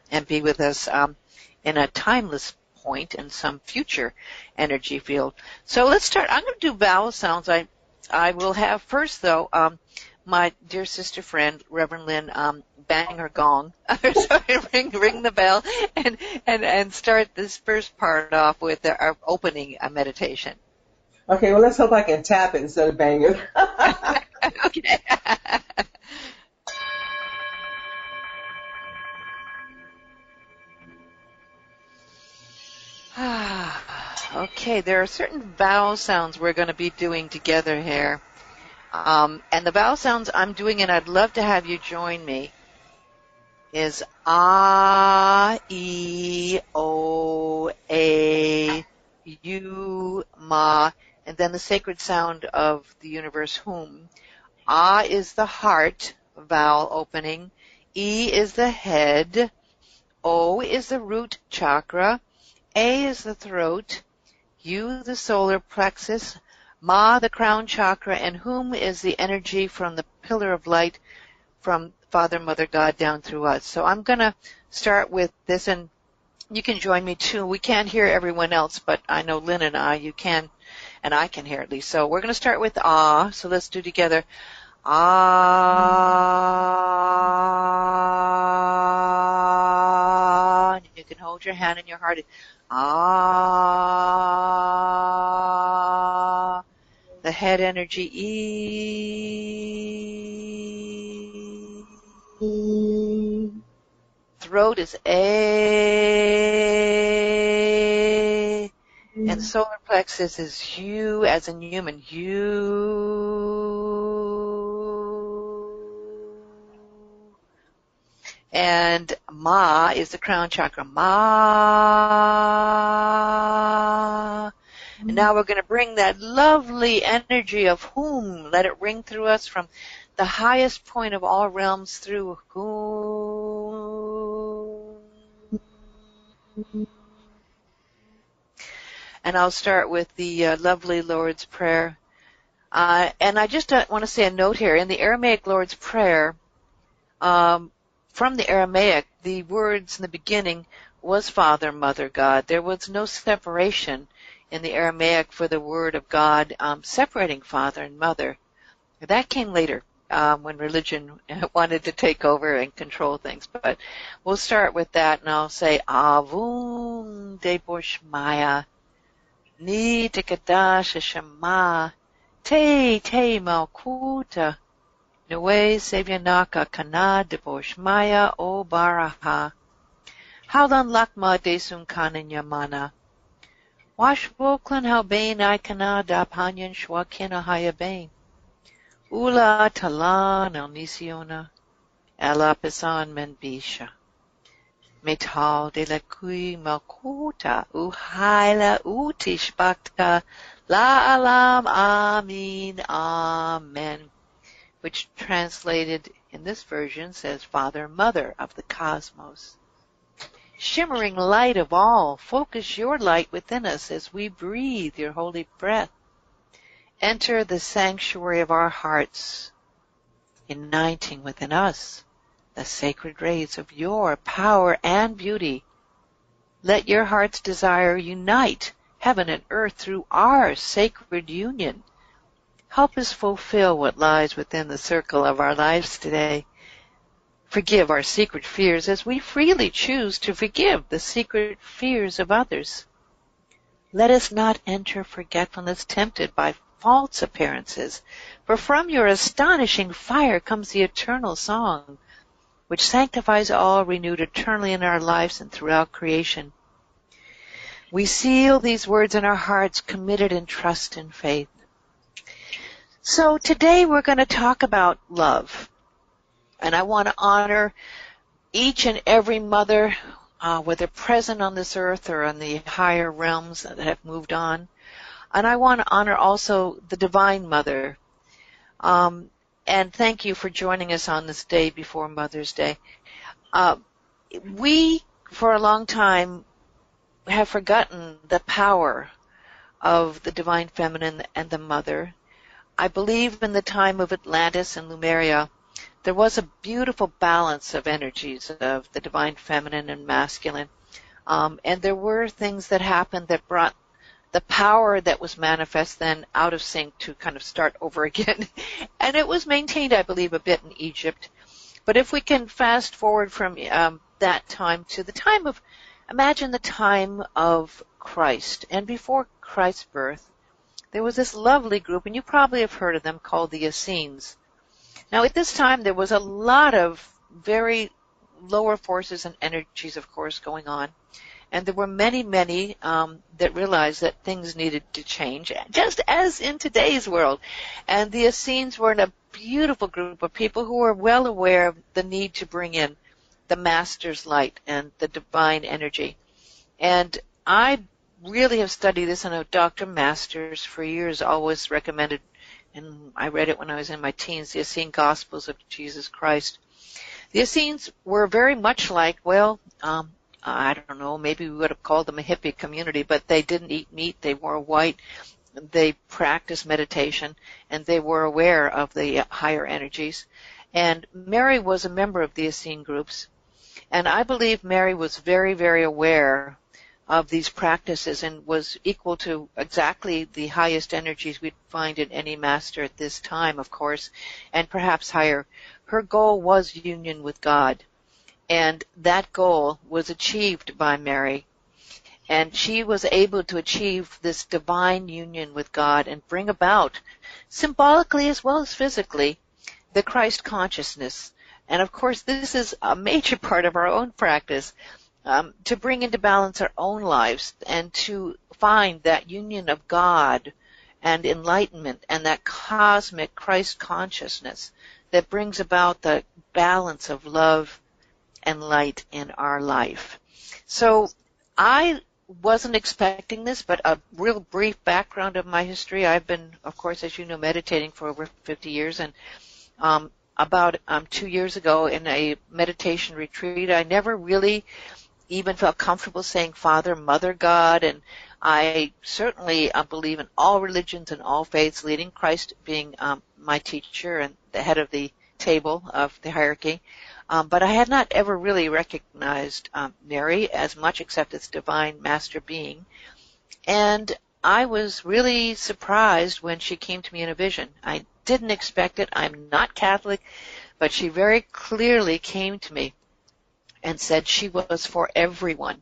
and be with us in a timeless point in some future energy field. So let's start. I'm going to do vowel sounds. I will have first, though, my dear sister friend, Reverend Lynn, bang her gong. Sorry, ring the bell and start this first part off with our opening meditation. Okay, well, let's hope I can tap it instead of bang it. Okay. Okay, there are certain vowel sounds we're going to be doing together here. And the vowel sounds I'm doing, and I'd love to have you join me, is A, E, O, A, U, Ma, and then the sacred sound of the universe, Hum. A is the heart vowel opening. E is the head. O is the root chakra. A is the throat. U the solar plexus. Ma the crown chakra. And Hum is the energy from the pillar of light from Father, Mother, God down through us. So I'm going to start with this, and you can join me too. We can't hear everyone else, but I know Lynn and you can, and I can hear at least. So we're going to start with Ah. So let's do together. Ah. You can hold your hand in your heart. Ah. The head energy, E. Throat is A. And solar plexus is U, as in human, U. And Ma is the crown chakra, Ma. And now we're going to bring that lovely energy of Hum. Let it ring through us from the highest point of all realms through Hum. And I'll start with the lovely Lord's Prayer. And I just want to say a note here. In the Aramaic Lord's Prayer, from the Aramaic, the words in the beginning was Father, Mother, God. There was no separation in the Aramaic for the word of God separating Father and Mother. That came later when religion wanted to take over and control things. But we'll start with that, and I'll say Avun de Boshmaya Ni Tekadash Shema Te Malkuta Nue Sevyanaka Kana de Boshmaya O Baraha Haulan Lakma Desum Kanan Yamana Washvoklan Halbain Ikana Dapanyan Shwakina Hayabain Ula Talan El Nisiona Elapisan Menbisha Metal de la Kui Malkuta Uhaila Utishbakta La Alam Amin Amen, which translated in this version says Father, Mother of the Cosmos. Shimmering light of all, focus your light within us as we breathe your holy breath. Enter the sanctuary of our hearts, uniting within us the sacred rays of your power and beauty. Let your heart's desire unite heaven and earth through our sacred union. Help us fulfill what lies within the circle of our lives today. Forgive our secret fears as we freely choose to forgive the secret fears of others. Let us not enter forgetfulness tempted by false appearances, for from your astonishing fire comes the eternal song, which sanctifies all, renewed eternally in our lives and throughout creation. We seal these words in our hearts, committed in trust and faith. So today we're going to talk about love. And I want to honor each and every mother, whether present on this earth or on the higher realms that have moved on. And I want to honor also the Divine Mother. And thank you for joining us on this day before Mother's Day. We, for a long time, have forgotten the power of the Divine Feminine and the Mother. I believe in the time of Atlantis and Lemuria there was a beautiful balance of energies of the divine feminine and masculine. And there were things that happened that brought the power that was manifest then out of sync to kind of start over again. And it was maintained, I believe, a bit in Egypt. But if we can fast forward from that time to the time of, imagine the time of Christ. And before Christ's birth, there was this lovely group, and you probably have heard of them, called the Essenes. Now, at this time, there was a lot of very lower forces and energies, of course, going on. And there were many, many that realized that things needed to change, just as in today's world. And the Essenes were a beautiful group of people who were well aware of the need to bring in the Master's light and the divine energy. And I really have studied this. I know Dr. Masters for years always recommended, and I read it when I was in my teens, the Essene Gospels of Jesus Christ. The Essenes were very much like, well, I don't know, maybe we would have called them a hippie community, but they didn't eat meat, they wore white, they practiced meditation, and they were aware of the higher energies. And Mary was a member of the Essene groups, and I believe Mary was very, very aware of these practices and was equal to exactly the highest energies we'd find in any master at this time, of course, and perhaps higher. Her goal was union with God. And that goal was achieved by Mary. And she was able to achieve this divine union with God and bring about, symbolically as well as physically, the Christ consciousness. And of course, this is a major part of our own practice, to bring into balance our own lives and to find that union of God and enlightenment and that cosmic Christ consciousness that brings about the balance of love and light in our life. So I wasn't expecting this, but a real brief background of my history. I've been, of course, as you know, meditating for over 50 years, and about 2 years ago in a meditation retreat, I never really even felt comfortable saying Father, Mother, God, and I certainly believe in all religions and all faiths, leading Christ being my teacher and the head of the table of the hierarchy. But I had not ever really recognized Mary as much except as divine master being. And I was really surprised when she came to me in a vision. I didn't expect it. I'm not Catholic, but she very clearly came to me and said she was for everyone.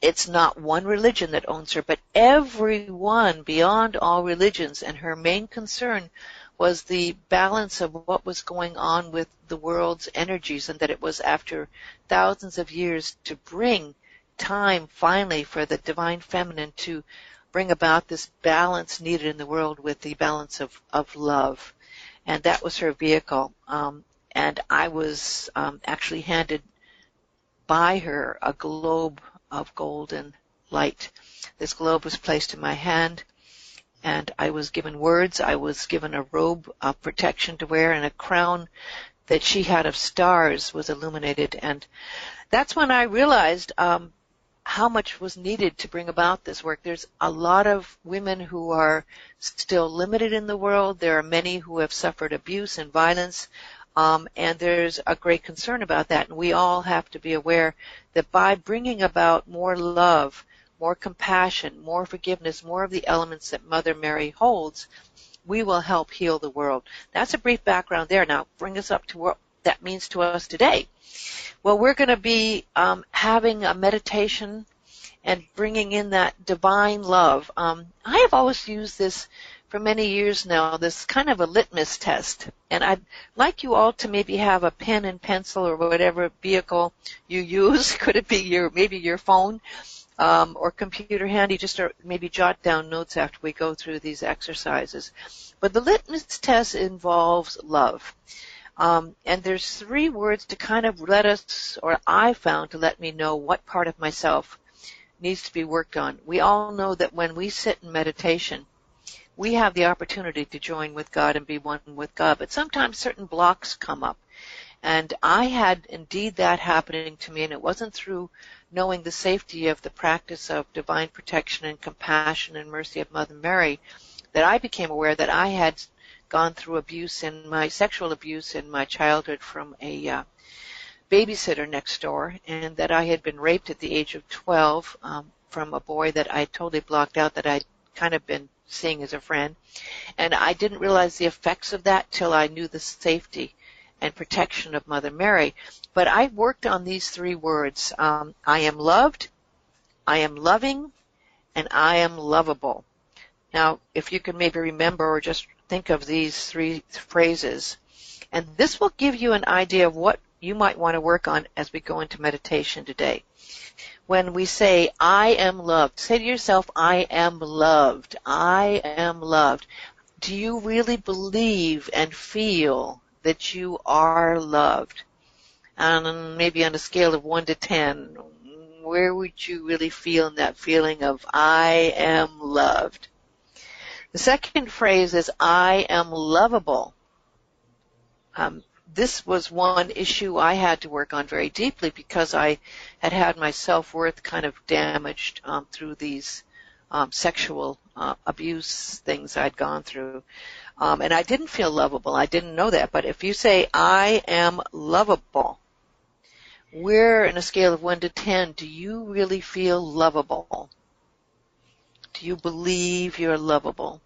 It's not one religion that owns her, but everyone beyond all religions. And her main concern was the balance of what was going on with the world's energies, and that it was after thousands of years to bring time finally for the divine feminine to bring about this balance needed in the world with the balance of love. And that was her vehicle. And I was actually handed by her a globe of golden light. This globe was placed in my hand, and I was given words. I was given a robe of protection to wear, and a crown that she had of stars was illuminated. And that's when I realized how much was needed to bring about this work. There's a lot of women who are still limited in the world. There are many who have suffered abuse and violence, and there's a great concern about that. And we all have to be aware that by bringing about more love, more compassion, more forgiveness, more of the elements that Mother Mary holds, we will help heal the world. That's a brief background there. Now, bring us up to what that means to us today. Well, we're going to be having a meditation and bringing in that divine love. I have always used this for many years now, this kind of a litmus test. And I'd like you all to maybe have a pen and pencil or whatever vehicle you use. Could it be maybe your phone or computer handy, just to maybe jot down notes after we go through these exercises. But the litmus test involves love. And there's 3 words to kind of let us, or I found to let me know what part of myself needs to be worked on. We all know that when we sit in meditation, we have the opportunity to join with God and be one with God, but sometimes certain blocks come up. And I had indeed that happening to me, and it wasn't through knowing the safety of the practice of divine protection and compassion and mercy of Mother Mary that I became aware that I had gone through sexual abuse in my childhood from a babysitter next door, and that I had been raped at the age of 12 from a boy that I totally blocked out, that I'd kind of been seeing as a friend. And I didn't realize the effects of that till I knew the safety and protection of Mother Mary. But I worked on these 3 words. I am loved, I am loving, and I am lovable. Now, if you can maybe remember or just think of these 3 phrases, and this will give you an idea of what you might want to work on as we go into meditation today. When we say, I am loved, say to yourself, I am loved. I am loved. Do you really believe and feel that you are loved? And maybe on a scale of 1 to 10, where would you really feel in that feeling of I am loved? The second phrase is, I am lovable. This was one issue I had to work on very deeply because I had had my self-worth kind of damaged through these sexual abuse things I'd gone through. And I didn't feel lovable. I didn't know that. But if you say, I am lovable, where in a scale of 1 to 10 do you really feel lovable? Do you believe you're lovable?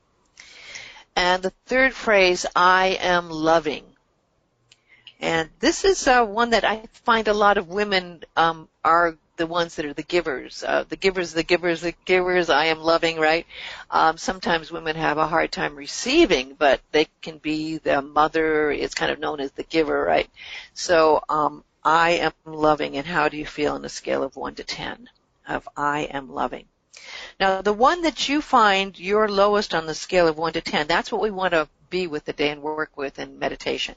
And the third phrase, I am loving. And this is one that I find a lot of women are the ones that are the givers. The givers, I am loving, right? Sometimes women have a hard time receiving, but they can be the mother. It's kind of known as the giver, right? So I am loving, and how do you feel on a scale of 1 to 10 of I am loving? Now, the one that you find you're lowest on the scale of 1 to 10, that's what we want to be with today and work with in meditation.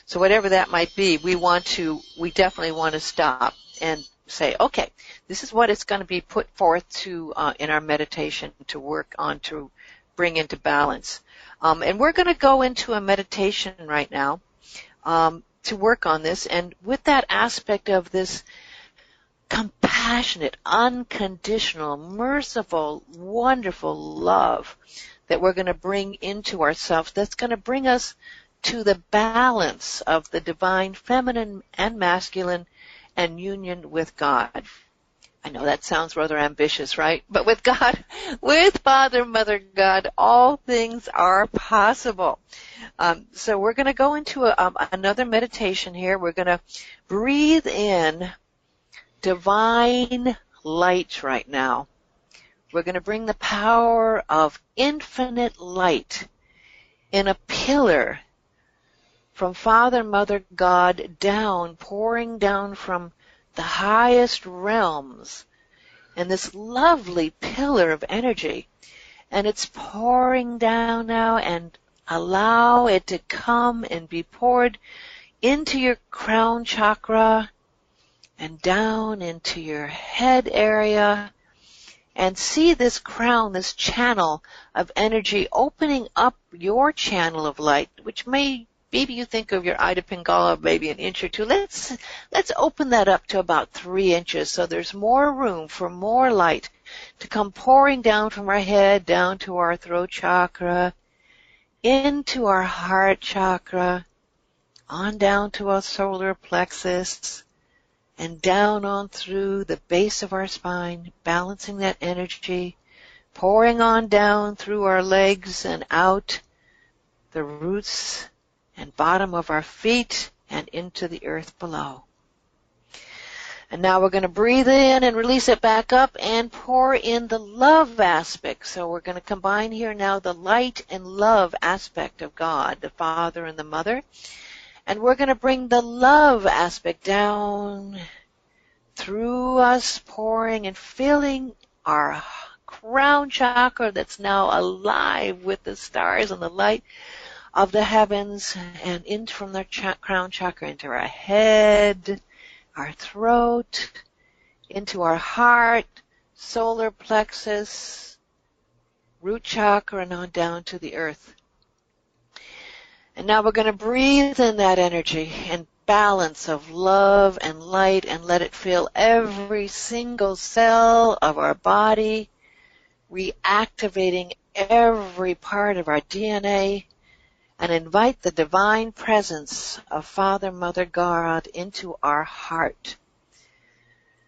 So whatever that might be, we definitely want to stop and say, okay, this is what it's going to be put forth to in our meditation to work on, to bring into balance. And we're going to go into a meditation right now to work on this, and with that aspect of this compassionate, unconditional, merciful, wonderful love that we're going to bring into ourselves, that's going to bring us to the balance of the divine feminine and masculine and union with God. I know that sounds rather ambitious, right? But with God, with Father, Mother, God, all things are possible. So we're going to go into another meditation here. We're going to breathe in divine light right now. We're going to bring the power of infinite light in a pillar from Father, Mother, God down, pouring down from the highest realms in this lovely pillar of energy. And it's pouring down now, and allow it to come and be poured into your crown chakra and down into your head area. And see this crown, this channel of energy opening up your channel of light, which maybe you think of your Ida Pingala maybe an inch or two. Let's open that up to about 3 inches so there's more room for more light to come pouring down from our head down to our throat chakra, into our heart chakra, on down to our solar plexus, and down on through the base of our spine, balancing that energy, pouring on down through our legs and out the roots and bottom of our feet and into the earth below. And now we're going to breathe in and release it back up and pour in the love aspect. So we're going to combine here now the light and love aspect of God, the Father and the Mother. And we're going to bring the love aspect down through us, pouring and filling our crown chakra that's now alive with the stars and the light of the heavens, and in from the crown chakra into our head, our throat, into our heart, solar plexus, root chakra, and on down to the earth. And now we're going to breathe in that energy and balance of love and light, and let it fill every single cell of our body, reactivating every part of our DNA, and invite the divine presence of Father, Mother, God into our heart.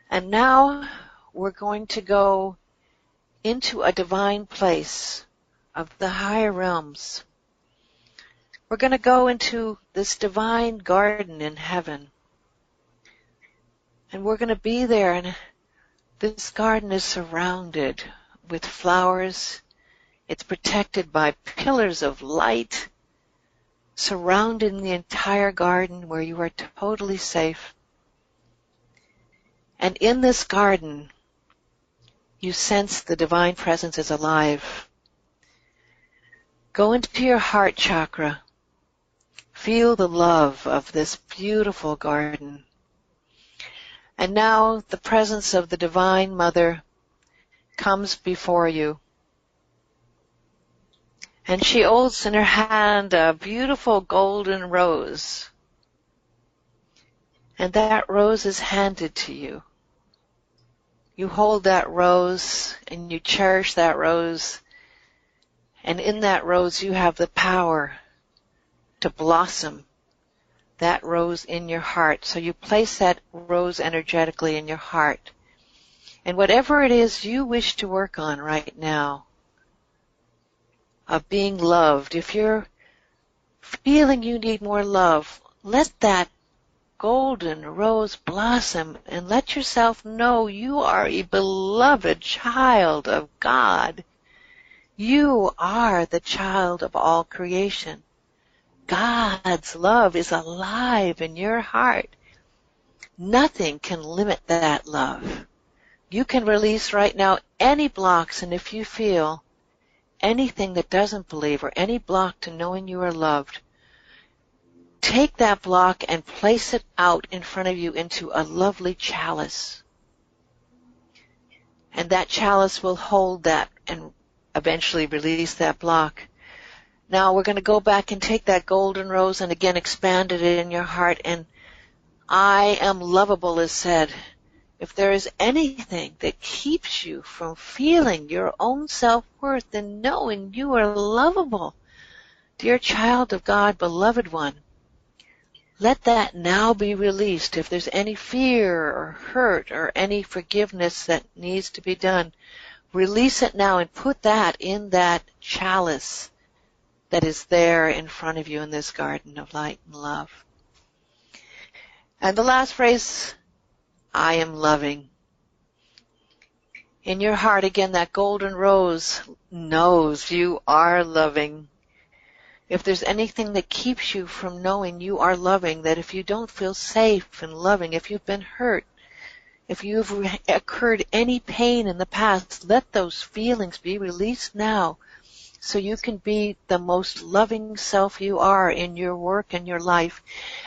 And now we're going to go into a divine place of the higher realms. We're going to go into this divine garden in heaven. And we're going to be there, and this garden is surrounded with flowers. It's protected by pillars of light, surrounding the entire garden where you are totally safe. And in this garden, you sense the divine presence is alive. Go into your heart chakra. Feel the love of this beautiful garden. And now the presence of the Divine Mother comes before you. And she holds in her hand a beautiful golden rose. And that rose is handed to you. You hold that rose and you cherish that rose. And in that rose you have the power to blossom that rose in your heart. So you place that rose energetically in your heart. And whatever it is you wish to work on right now, of being loved, if you're feeling you need more love, let that golden rose blossom and let yourself know you are a beloved child of God. You are the child of all creation. God's love is alive in your heart. Nothing can limit that love. You can release right now any blocks, and if you feel anything that doesn't believe or any block to knowing you are loved, take that block and place it out in front of you into a lovely chalice. And that chalice will hold that and eventually release that block. Now we're going to go back and take that golden rose and again expand it in your heart. And I am lovable is said. If there is anything that keeps you from feeling your own self-worth and knowing you are lovable, dear child of God, beloved one, let that now be released. If there's any fear or hurt or any forgiveness that needs to be done, release it now and put that in that chalice that is there in front of you in this garden of light and love. And the last phrase, I am loving. In your heart, again, that golden rose knows you are loving. If there's anything that keeps you from knowing you are loving, that if you don't feel safe and loving, if you've been hurt, if you've occurred any pain in the past, let those feelings be released now so you can be the most loving self you are in your work and your life.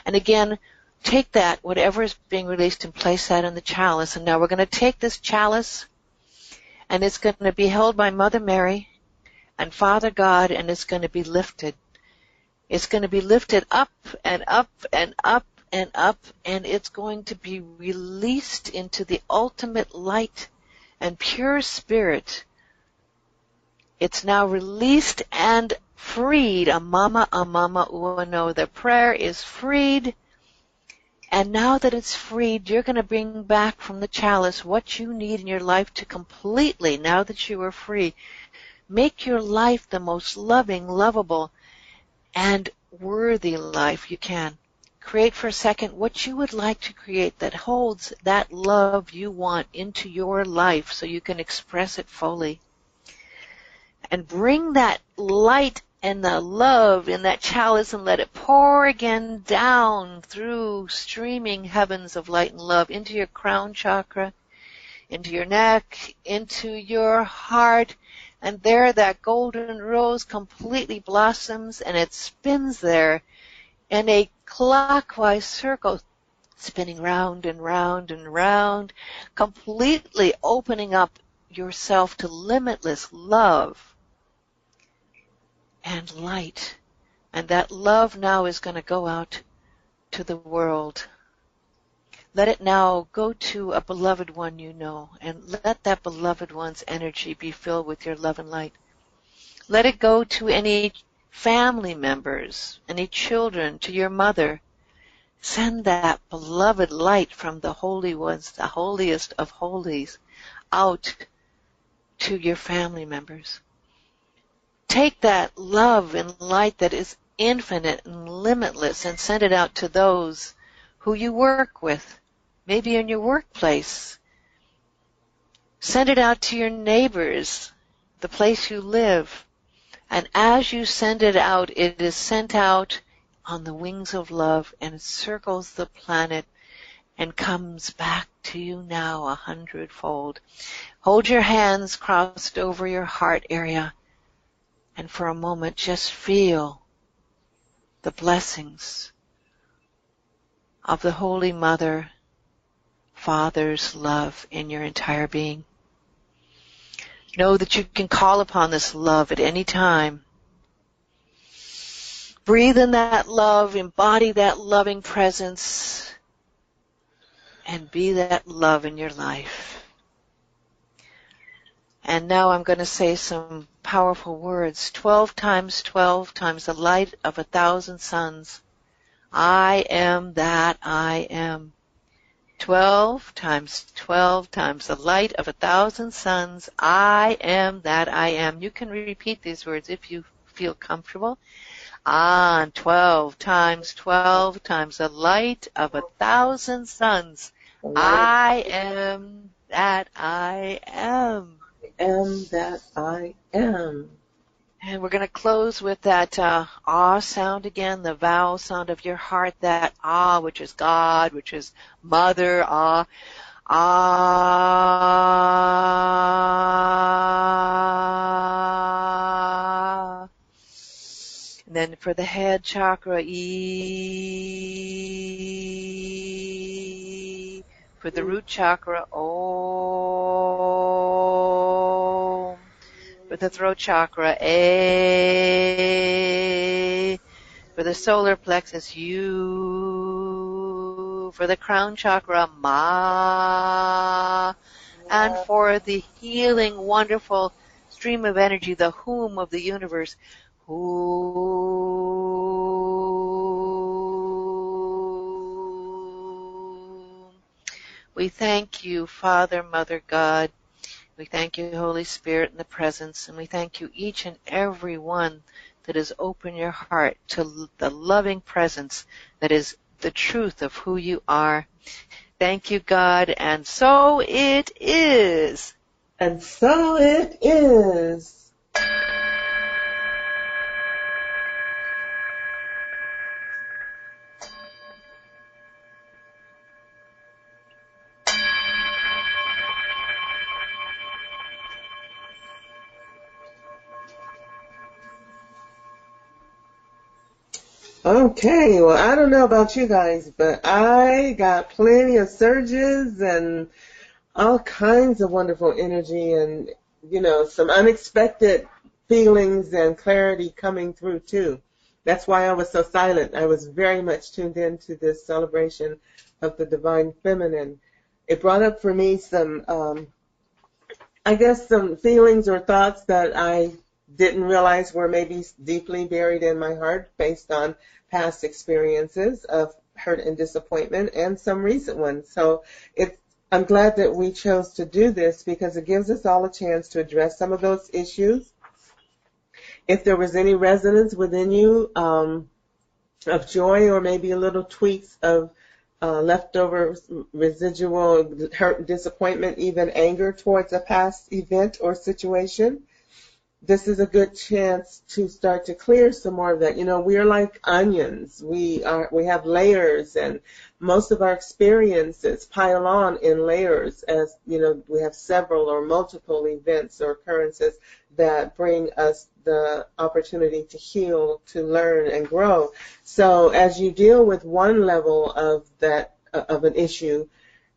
And again, take that, whatever is being released, and place that in the chalice. And now we're going to take this chalice, and it's going to be held by Mother Mary and Father God, and it's going to be lifted. It's going to be lifted up and up and up and up, and it's going to be released into the ultimate light and pure spirit. It's now released and freed. Amama, amama, uano. The prayer is freed. And now that it's freed, you're going to bring back from the chalice what you need in your life to completely, now that you are free, make your life the most loving, lovable, and worthy life you can. Create for a second what you would like to create that holds that love you want into your life so you can express it fully. And bring that light and the love in that chalice and let it pour again down through streaming heavens of light and love into your crown chakra, into your neck, into your heart. And there that golden rose completely blossoms, and it spins there in a clockwise circle, spinning round and round and round, completely opening up yourself to limitless love and light. And that love now is going to go out to the world. Let it now go to a beloved one you know, and let that beloved one's energy be filled with your love and light. Let it go to any family members, any children, to your mother. Send that beloved light from the Holy Ones, the holiest of holies, out to your family members. Take that love and light that is infinite and limitless and send it out to those who you work with, maybe in your workplace. Send it out to your neighbors, the place you live. And as you send it out, it is sent out on the wings of love and it circles the planet and comes back to you now 100-fold. Hold your hands crossed over your heart area and for a moment just feel the blessings of the Holy Mother, Father's love in your entire being. Know that you can call upon this love at any time. Breathe in that love, embody that loving presence, and be that love in your life. And now I'm going to say some powerful words. 12 times the light of 1,000 suns. I am that I am. 12 times the light of 1,000 suns. I am that I am. You can repeat these words if you feel comfortable. And 12 times the light of 1,000 suns. I am that I am. I am that I am. And we're going to close with that ah sound again, the vowel sound of your heart, that ah, which is God, which is Mother, ah, ah. And then for the head chakra, E. For the root chakra, O. For the throat chakra, A. For the solar plexus, U. For the crown chakra, Ma. And for the healing, wonderful stream of energy, the whom of the universe, Who. We thank you, Father, Mother, God. We thank you, Holy Spirit, in the presence, and we thank you each and every one that has opened your heart to the loving presence that is the truth of who you are. Thank you, God, and so it is. And so it is. Okay, well, I don't know about you guys, but I got plenty of surges and all kinds of wonderful energy and, some unexpected feelings and clarity coming through, too. That's why I was so silent. I was very much tuned in to this celebration of the Divine Feminine. It brought up for me some, some feelings or thoughts that I didn't realize were maybe deeply buried in my heart based on past experiences of hurt and disappointment and some recent ones. So I'm glad that we chose to do this because it gives us all a chance to address some of those issues. If there was any resonance within you of joy or maybe a little tweaks of leftover residual hurt and disappointment, even anger towards a past event or situation, this is a good chance to start to clear some more of that. We are like onions. We have layers, and most of our experiences pile on in layers as, we have several or multiple events or occurrences that bring us the opportunity to heal, to learn, and grow. So as you deal with one level of an issue,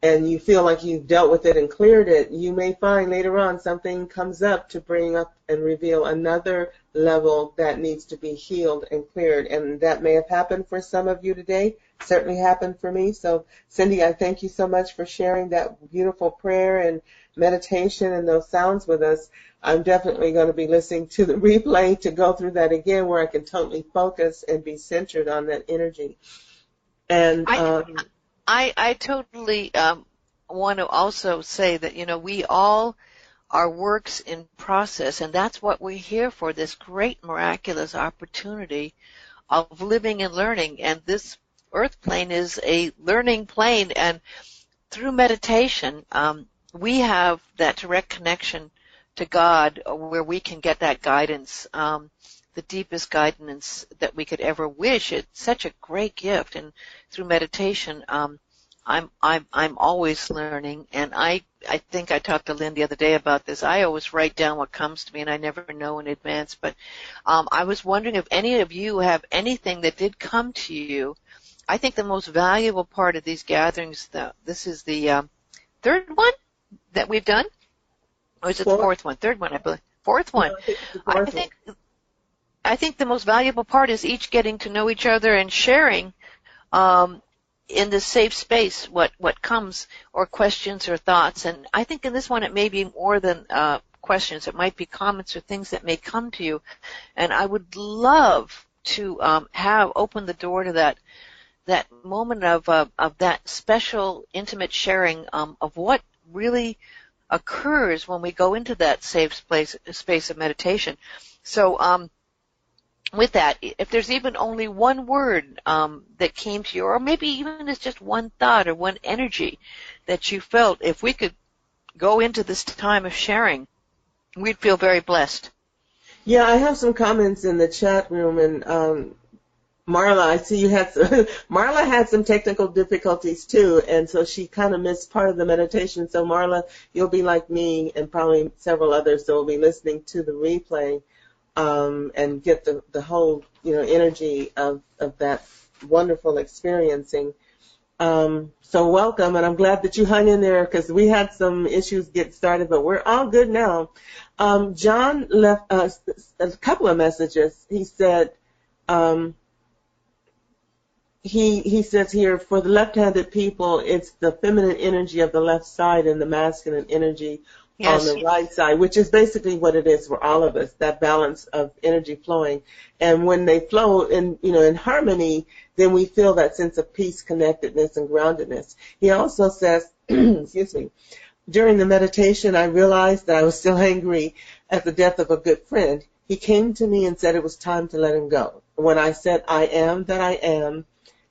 and you feel like you've dealt with it and cleared it, you may find later on something comes up to bring up and reveal another level that needs to be healed and cleared. And that may have happened for some of you today. certainly happened for me. So, Cindy, I thank you so much for sharing that beautiful prayer and meditation and those sounds with us. I'm definitely going to be listening to the replay to go through that again, where I can totally focus and be centered on that energy. And I totally want to also say that, we all are works in process, and that's what we're here for, this great miraculous opportunity of living and learning. And this earth plane is a learning plane, and through meditation, we have that direct connection to God, where we can get that guidance, the deepest guidance that we could ever wish. It's such a great gift, and through meditation, I'm always learning. And I think I talked to Lynn the other day about this. I always write down what comes to me, and I never know in advance. But I was wondering if any of you have anything that did come to you. I think the most valuable part of these gatherings, this is the third one that we've done, or is it the fourth one? Third one, I believe. Fourth one. I think the most valuable part is each getting to know each other and sharing in this safe space what comes, or questions or thoughts. And I think in this one it may be more than questions. It might be comments or things that may come to you. And I would love to have opened the door to that moment of that special, intimate sharing of what really occurs when we go into that safe space of meditation. So with that, if there's even only one word that came to you, or maybe even it's just one thought or one energy that you felt, if we could go into this time of sharing, we'd feel very blessed. Yeah, I have some comments in the chat room, and Marla, I see you had Marla had some technical difficulties too, and so she kind of missed part of the meditation. So Marla, you'll be like me and probably several others that will be listening to the replay and get the whole energy of that wonderful experiencing. So welcome, and I'm glad that you hung in there, because we had some issues get started, but we're all good now. John left us a couple of messages. He said, he says here, for the left-handed people, it's the feminine energy of the left side and the masculine energy on the right side, which is basically what it is for all of us, that balance of energy flowing. And when they flow in harmony, then we feel that sense of peace, connectedness, and groundedness. He also says, excuse me, during the meditation, I realized that I was still angry at the death of a good friend. He came to me and said it was time to let him go. When I said, I am that I am,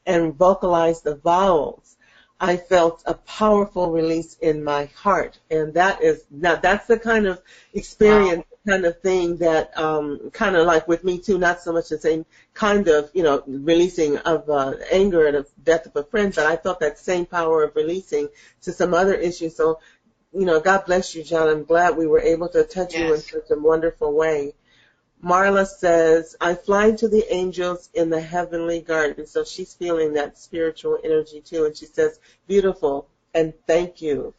and vocalized the vowels, I felt a powerful release in my heart. And that's the kind of experience, kind of thing that kind of like with me too, not so much the same kind of, releasing of anger at the death of a friend, but I felt that same power of releasing to some other issues. So, God bless you, John. I'm glad we were able to touch you in such a wonderful way. Marla says, I fly to the angels in the heavenly garden. So she's feeling that spiritual energy too. And she says, beautiful, and thank you.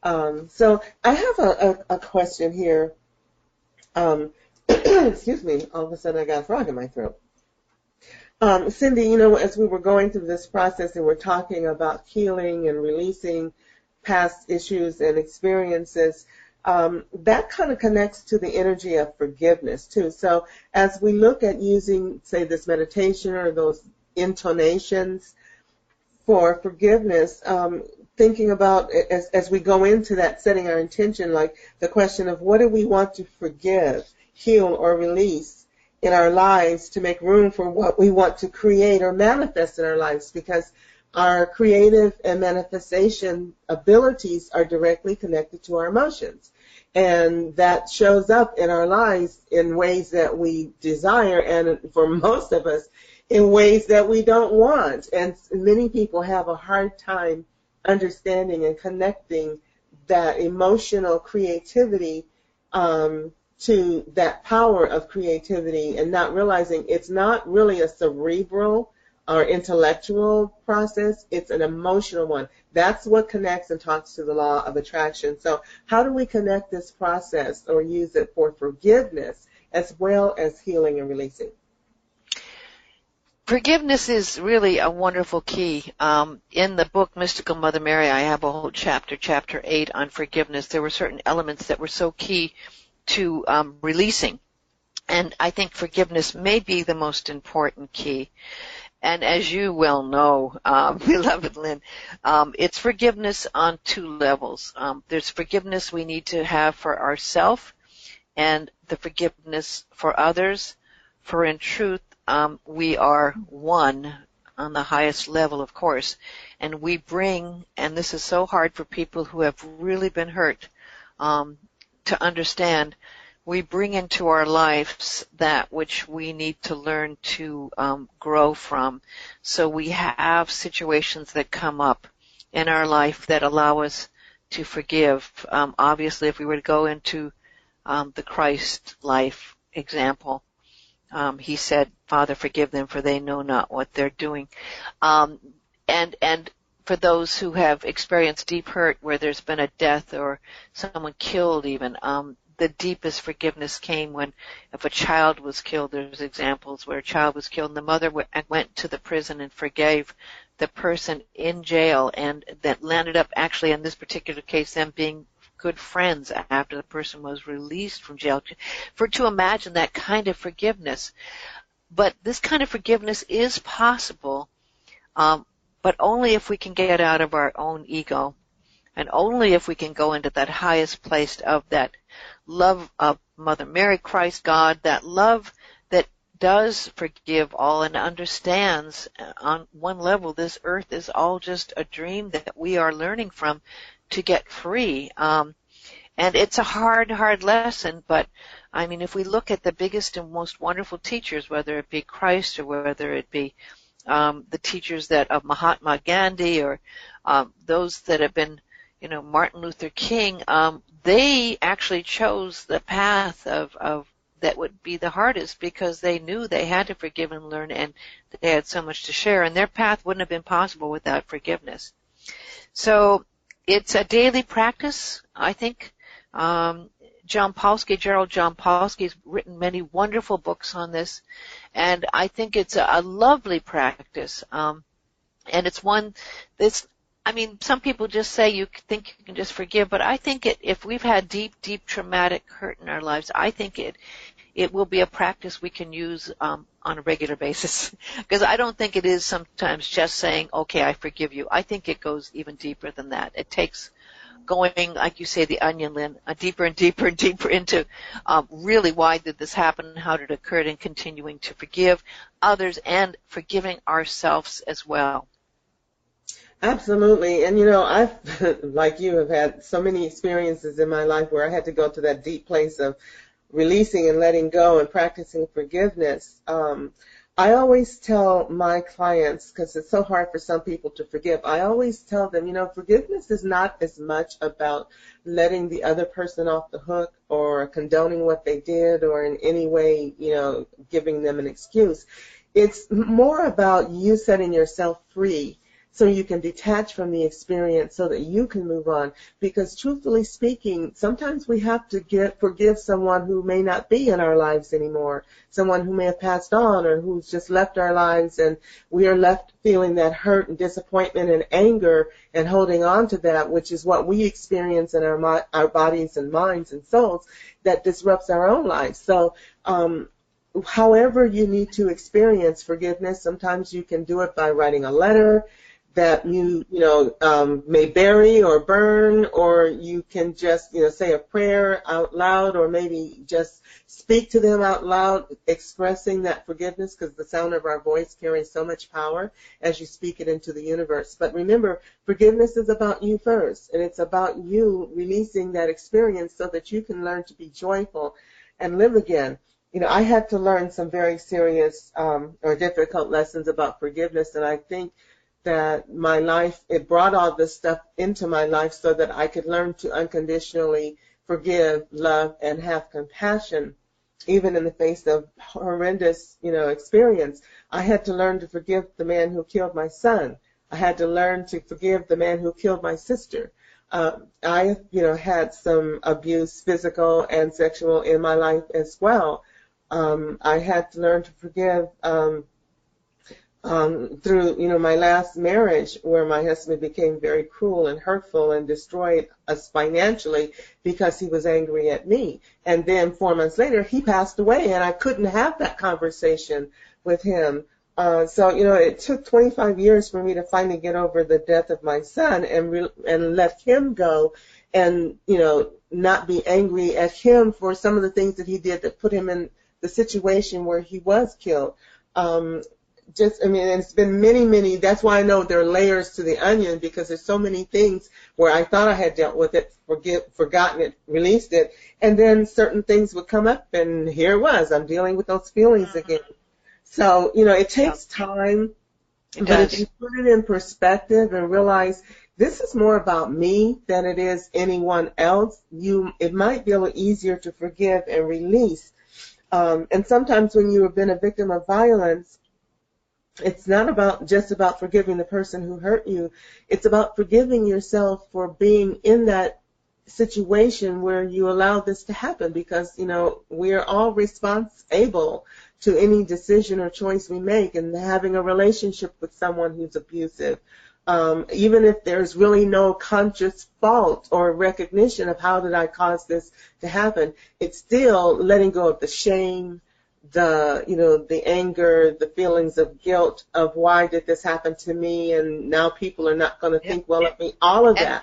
So I have a question here. Excuse me, all of a sudden I got a frog in my throat. Cindy, as we were going through this process and we're talking about healing and releasing past issues and experiences, that kind of connects to the energy of forgiveness too. So as we look at using, say, this meditation or those intonations for forgiveness, thinking about as we go into that, setting our intention, like the question of what do we want to forgive, heal, or release in our lives to make room for what we want to create or manifest in our lives, because our creative and manifestation abilities are directly connected to our emotions. And that shows up in our lives in ways that we desire, and for most of us, in ways that we don't want. And many people have a hard time understanding and connecting that emotional creativity to that power of creativity, and not realizing it's not really a cerebral or intellectual process, it's an emotional one. That's what connects and talks to the law of attraction. So how do we connect this process or use it for forgiveness as well as healing and releasing? Forgiveness is really a wonderful key. In the book Mystical Mother Mary, I have a whole chapter 8 on forgiveness. There were certain elements that were so key to releasing. And I think forgiveness may be the most important key. And as you well know, beloved Lynn, it's forgiveness on two levels. There's forgiveness we need to have for ourselves and the forgiveness for others. For in truth, we are one on the highest level, of course, and we bring, and this is so hard for people who have really been hurt to understand, we bring into our lives that which we need to learn to grow from. So we have situations that come up in our life that allow us to forgive. Obviously, if we were to go into the Christ life example, he said, Father, forgive them, for they know not what they're doing. And for those who have experienced deep hurt where there's been a death or someone killed even, the deepest forgiveness came when, if a child was killed, there's examples where a child was killed and the mother went to the prison and forgave the person in jail, and that landed up actually in this particular case them being good friends after the person was released from jail. To imagine that kind of forgiveness. But this kind of forgiveness is possible, but only if we can get out of our own ego, and only if we can go into that highest place of that love of Mother Mary, Christ, God, that love that does forgive all and understands on one level this earth is all just a dream that we are learning from to get free. And it's a hard lesson, but I mean, if we look at the biggest and most wonderful teachers, whether it be Christ or whether it be the teachers that of Mahatma Gandhi or those that have been, Martin Luther King, they actually chose the path of that would be the hardest because they knew they had to forgive and learn, and they had so much to share, and their path wouldn't have been possible without forgiveness. So it's a daily practice, I think. Gerald John Paulsky has written many wonderful books on this, and I think it's a lovely practice. And it's one that's, some people just say you think you can just forgive, but I think if we've had deep traumatic hurt in our lives, I think it will be a practice we can use on a regular basis. Because I don't think it is sometimes just saying, okay, I forgive you. I think it goes even deeper than that. It takes going, like you say, the onion, Lynn, deeper and deeper and deeper into really why did this happen, how did it occur, and continuing to forgive others and forgiving ourselves as well. Absolutely. And, I've, like you, have had so many experiences in my life where I had to go to that deep place of releasing and letting go and practicing forgiveness. I always tell my clients, because it's so hard for some people to forgive, I always tell them, forgiveness is not as much about letting the other person off the hook or condoning what they did or in any way, giving them an excuse. It's more about you setting yourself free so you can detach from the experience so that you can move on. Because truthfully speaking, sometimes we have to forgive someone who may not be in our lives anymore, someone who may have passed on or who's just left our lives, and we are left feeling that hurt and disappointment and anger and holding on to that, which is what we experience in our bodies and minds and souls that disrupts our own lives. So, however you need to experience forgiveness, sometimes you can do it by writing a letter that you may bury or burn, or you can just, say a prayer out loud, or maybe just speak to them out loud, expressing that forgiveness, because the sound of our voice carries so much power as you speak it into the universe. But remember, forgiveness is about you first, and it's about you releasing that experience so that you can learn to be joyful and live again. I had to learn some very serious or difficult lessons about forgiveness, and I think that my life, it brought all this stuff into my life so that I could learn to unconditionally forgive, love, and have compassion, even in the face of horrendous, experience. I had to learn to forgive the man who killed my son. I had to learn to forgive the man who killed my sister. I, had some abuse, physical and sexual, in my life as well. I had to learn to forgive through, my last marriage, where my husband became very cruel and hurtful and destroyed us financially because he was angry at me. And then 4 months later, he passed away, and I couldn't have that conversation with him. So, it took 25 years for me to finally get over the death of my son and let him go, and, not be angry at him for some of the things that he did that put him in the situation where he was killed. It's been many, that's why I know there are layers to the onion, because there's so many things where I thought I had dealt with it, forgotten it, released it, and then certain things would come up, and here it was. I'm dealing with those feelings again. So, it takes time, but if you put it in perspective and realize this is more about me than it is anyone else, it might be a little easier to forgive and release. And sometimes when you have been a victim of violence, it's not just about forgiving the person who hurt you. It's about forgiving yourself for being in that situation where you allowed this to happen, because, we are all responsible to any decision or choice we make, and having a relationship with someone who's abusive. Even if there's really no conscious fault or recognition of how did I cause this to happen, it's still letting go of the shame, the anger, the feelings of guilt of why did this happen to me, and now people are not going to think well of me, all of that.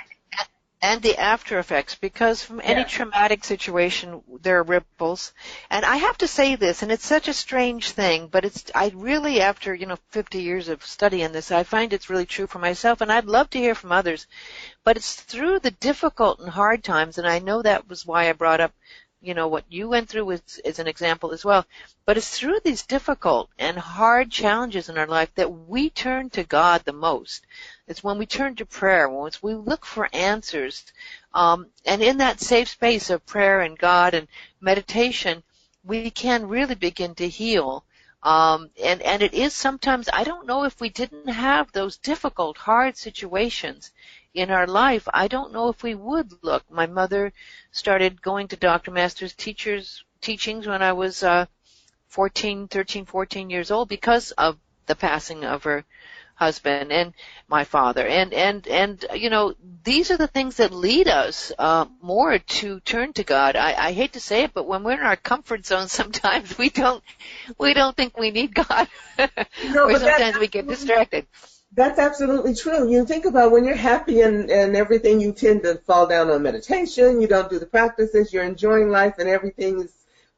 And the after effects, because from any traumatic situation, there are ripples. And I have to say this, and it's such a strange thing, but I really, after, 50 years of studying this, I find it's really true for myself, and I'd love to hear from others. But it's through the difficult and hard times, and I know that was why I brought up, what you went through is an example as well. But it's through these difficult and hard challenges in our life that we turn to God the most. It's when we turn to prayer, when we look for answers. And in that safe space of prayer and God and meditation, we can really begin to heal. And it is sometimes, I don't know if we didn't have those difficult, hard situations in our life, I don't know if we would look. My mother started going to Dr. Masters' teachings when I was 14 years old because of the passing of her husband and my father. And these are the things that lead us more to turn to God. I hate to say it, but when we're in our comfort zone, sometimes we don't think we need God. Or sometimes we get distracted. That's absolutely true. You think about when you're happy and everything, you tend to fall down on meditation. You don't do the practices. You're enjoying life and everything's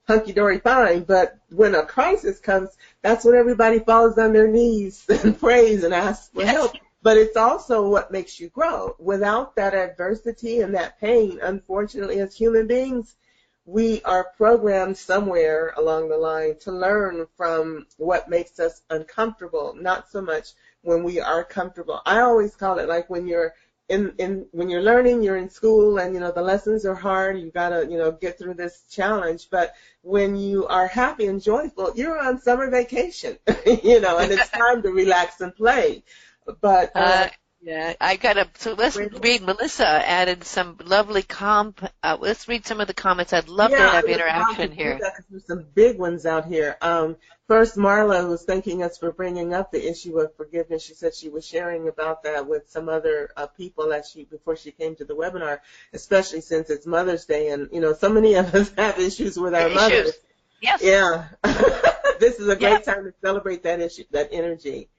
hunky-dory fine. But when a crisis comes, that's when everybody falls on their knees and prays and asks for help. But it's also what makes you grow. Without that adversity and that pain, unfortunately, as human beings, we are programmed somewhere along the line to learn from what makes us uncomfortable, not so much when we are comfortable. I always call it like when you're when you're learning, you're in school, and the lessons are hard. You gotta get through this challenge. But when you are happy and joyful, you're on summer vacation, and it's time to relax and play. But so let's read. Melissa added some lovely let's read some of the comments. I'd love to have interaction here. There's some big ones out here. First, Marla was thanking us for bringing up the issue of forgiveness. She said she was sharing about that with some other people before she came to the webinar, especially since it's Mother's Day, and so many of us have issues with our mothers. Yes. Yeah. This is a great time to celebrate that issue, that energy.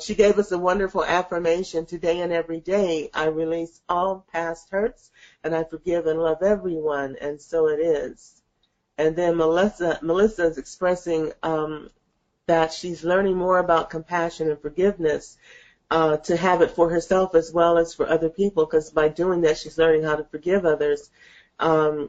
She gave us a wonderful affirmation: today and every day I release all past hurts and I forgive and love everyone, and so it is. And then Melissa is expressing that she's learning more about compassion and forgiveness to have it for herself as well as for other people, because by doing that she's learning how to forgive others.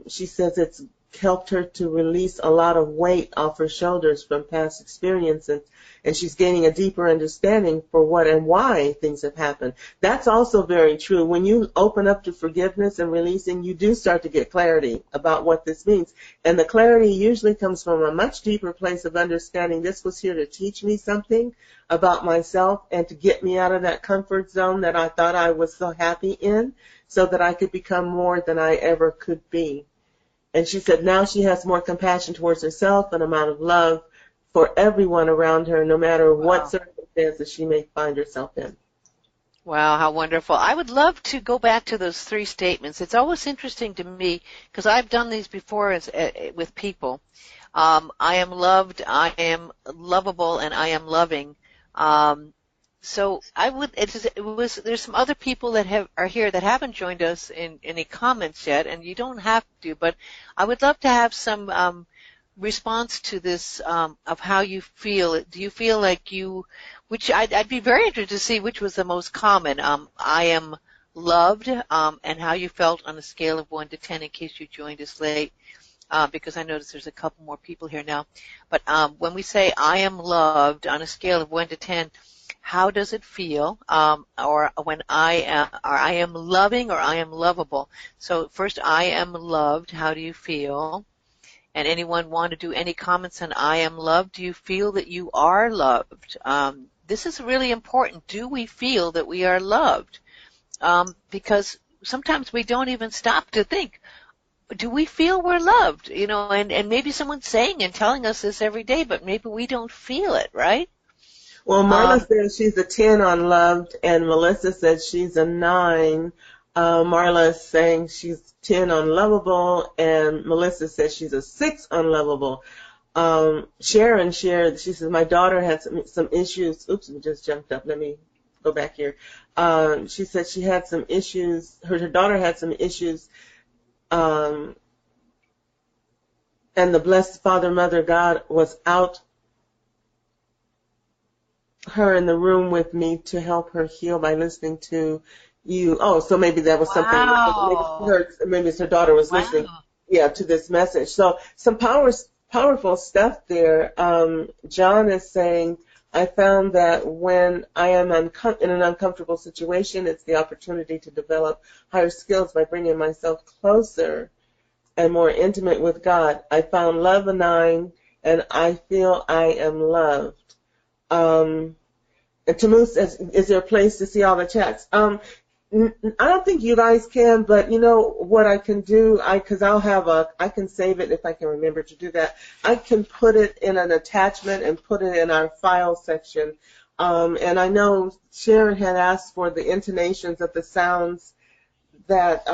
She says it's helped her to release a lot of weight off her shoulders from past experiences, and she's gaining a deeper understanding for what and why things have happened. That's also very true. When you open up to forgiveness and releasing, you do start to get clarity about what this means. And the clarity usually comes from a much deeper place of understanding this was here to teach me something about myself and to get me out of that comfort zone that I thought I was so happy in, so that I could become more than I ever could be. And she said now she has more compassion towards herself and amount of love for everyone around her, no matter what circumstances circumstances she may find herself in. Wow, how wonderful. I would love to go back to those three statements. It's always interesting to me because I've done these before with people. I am loved, I am lovable, and I am loving. So there's some other people that are here that haven't joined us in any comments yet, and you don't have to, but I would love to have some response to this of how you feel. Do you feel like which I'd be very interested to see which was the most common. I am loved, and how you felt on a scale of 1 to 10 in case you joined us late. Because I noticed there's a couple more people here now. But when we say I am loved on a scale of 1 to 10, how does it feel? Or when I am loving or I am lovable. So first, I am loved. How do you feel? And anyone want to do any comments on I am loved? Do you feel that you are loved? This is really important. Do we feel that we are loved? Because sometimes we don't even stop to think, do we feel we're loved? And maybe someone's saying and telling us this every day, but maybe we don't feel it, right? Well, Marla says she's a 10 on loved, and Melissa says she's a 9. Marla is saying she's 10 on lovable, and Melissa says she's a 6 on lovable. Sharon shared, she says, my daughter had some issues. Oops, we just jumped up. Let me go back here. She said she had some issues. Her daughter had some issues. And the blessed Father, Mother, God was out her in the room with me to help her heal by listening to you. Oh, so maybe that was something. Wow. Maybe her daughter was listening, to this message. So some powerful stuff there. John is saying, I found that when I am in an uncomfortable situation, it's the opportunity to develop higher skills by bringing myself closer and more intimate with God. I found love a 9, and I feel I am loved. And Tamu says, is there a place to see all the chats? I don't think you guys can, but you know what I can do? Because I can save it if I can remember to do that. I can put it in an attachment and put it in our file section. And I know Sharon had asked for the intonations of the sounds that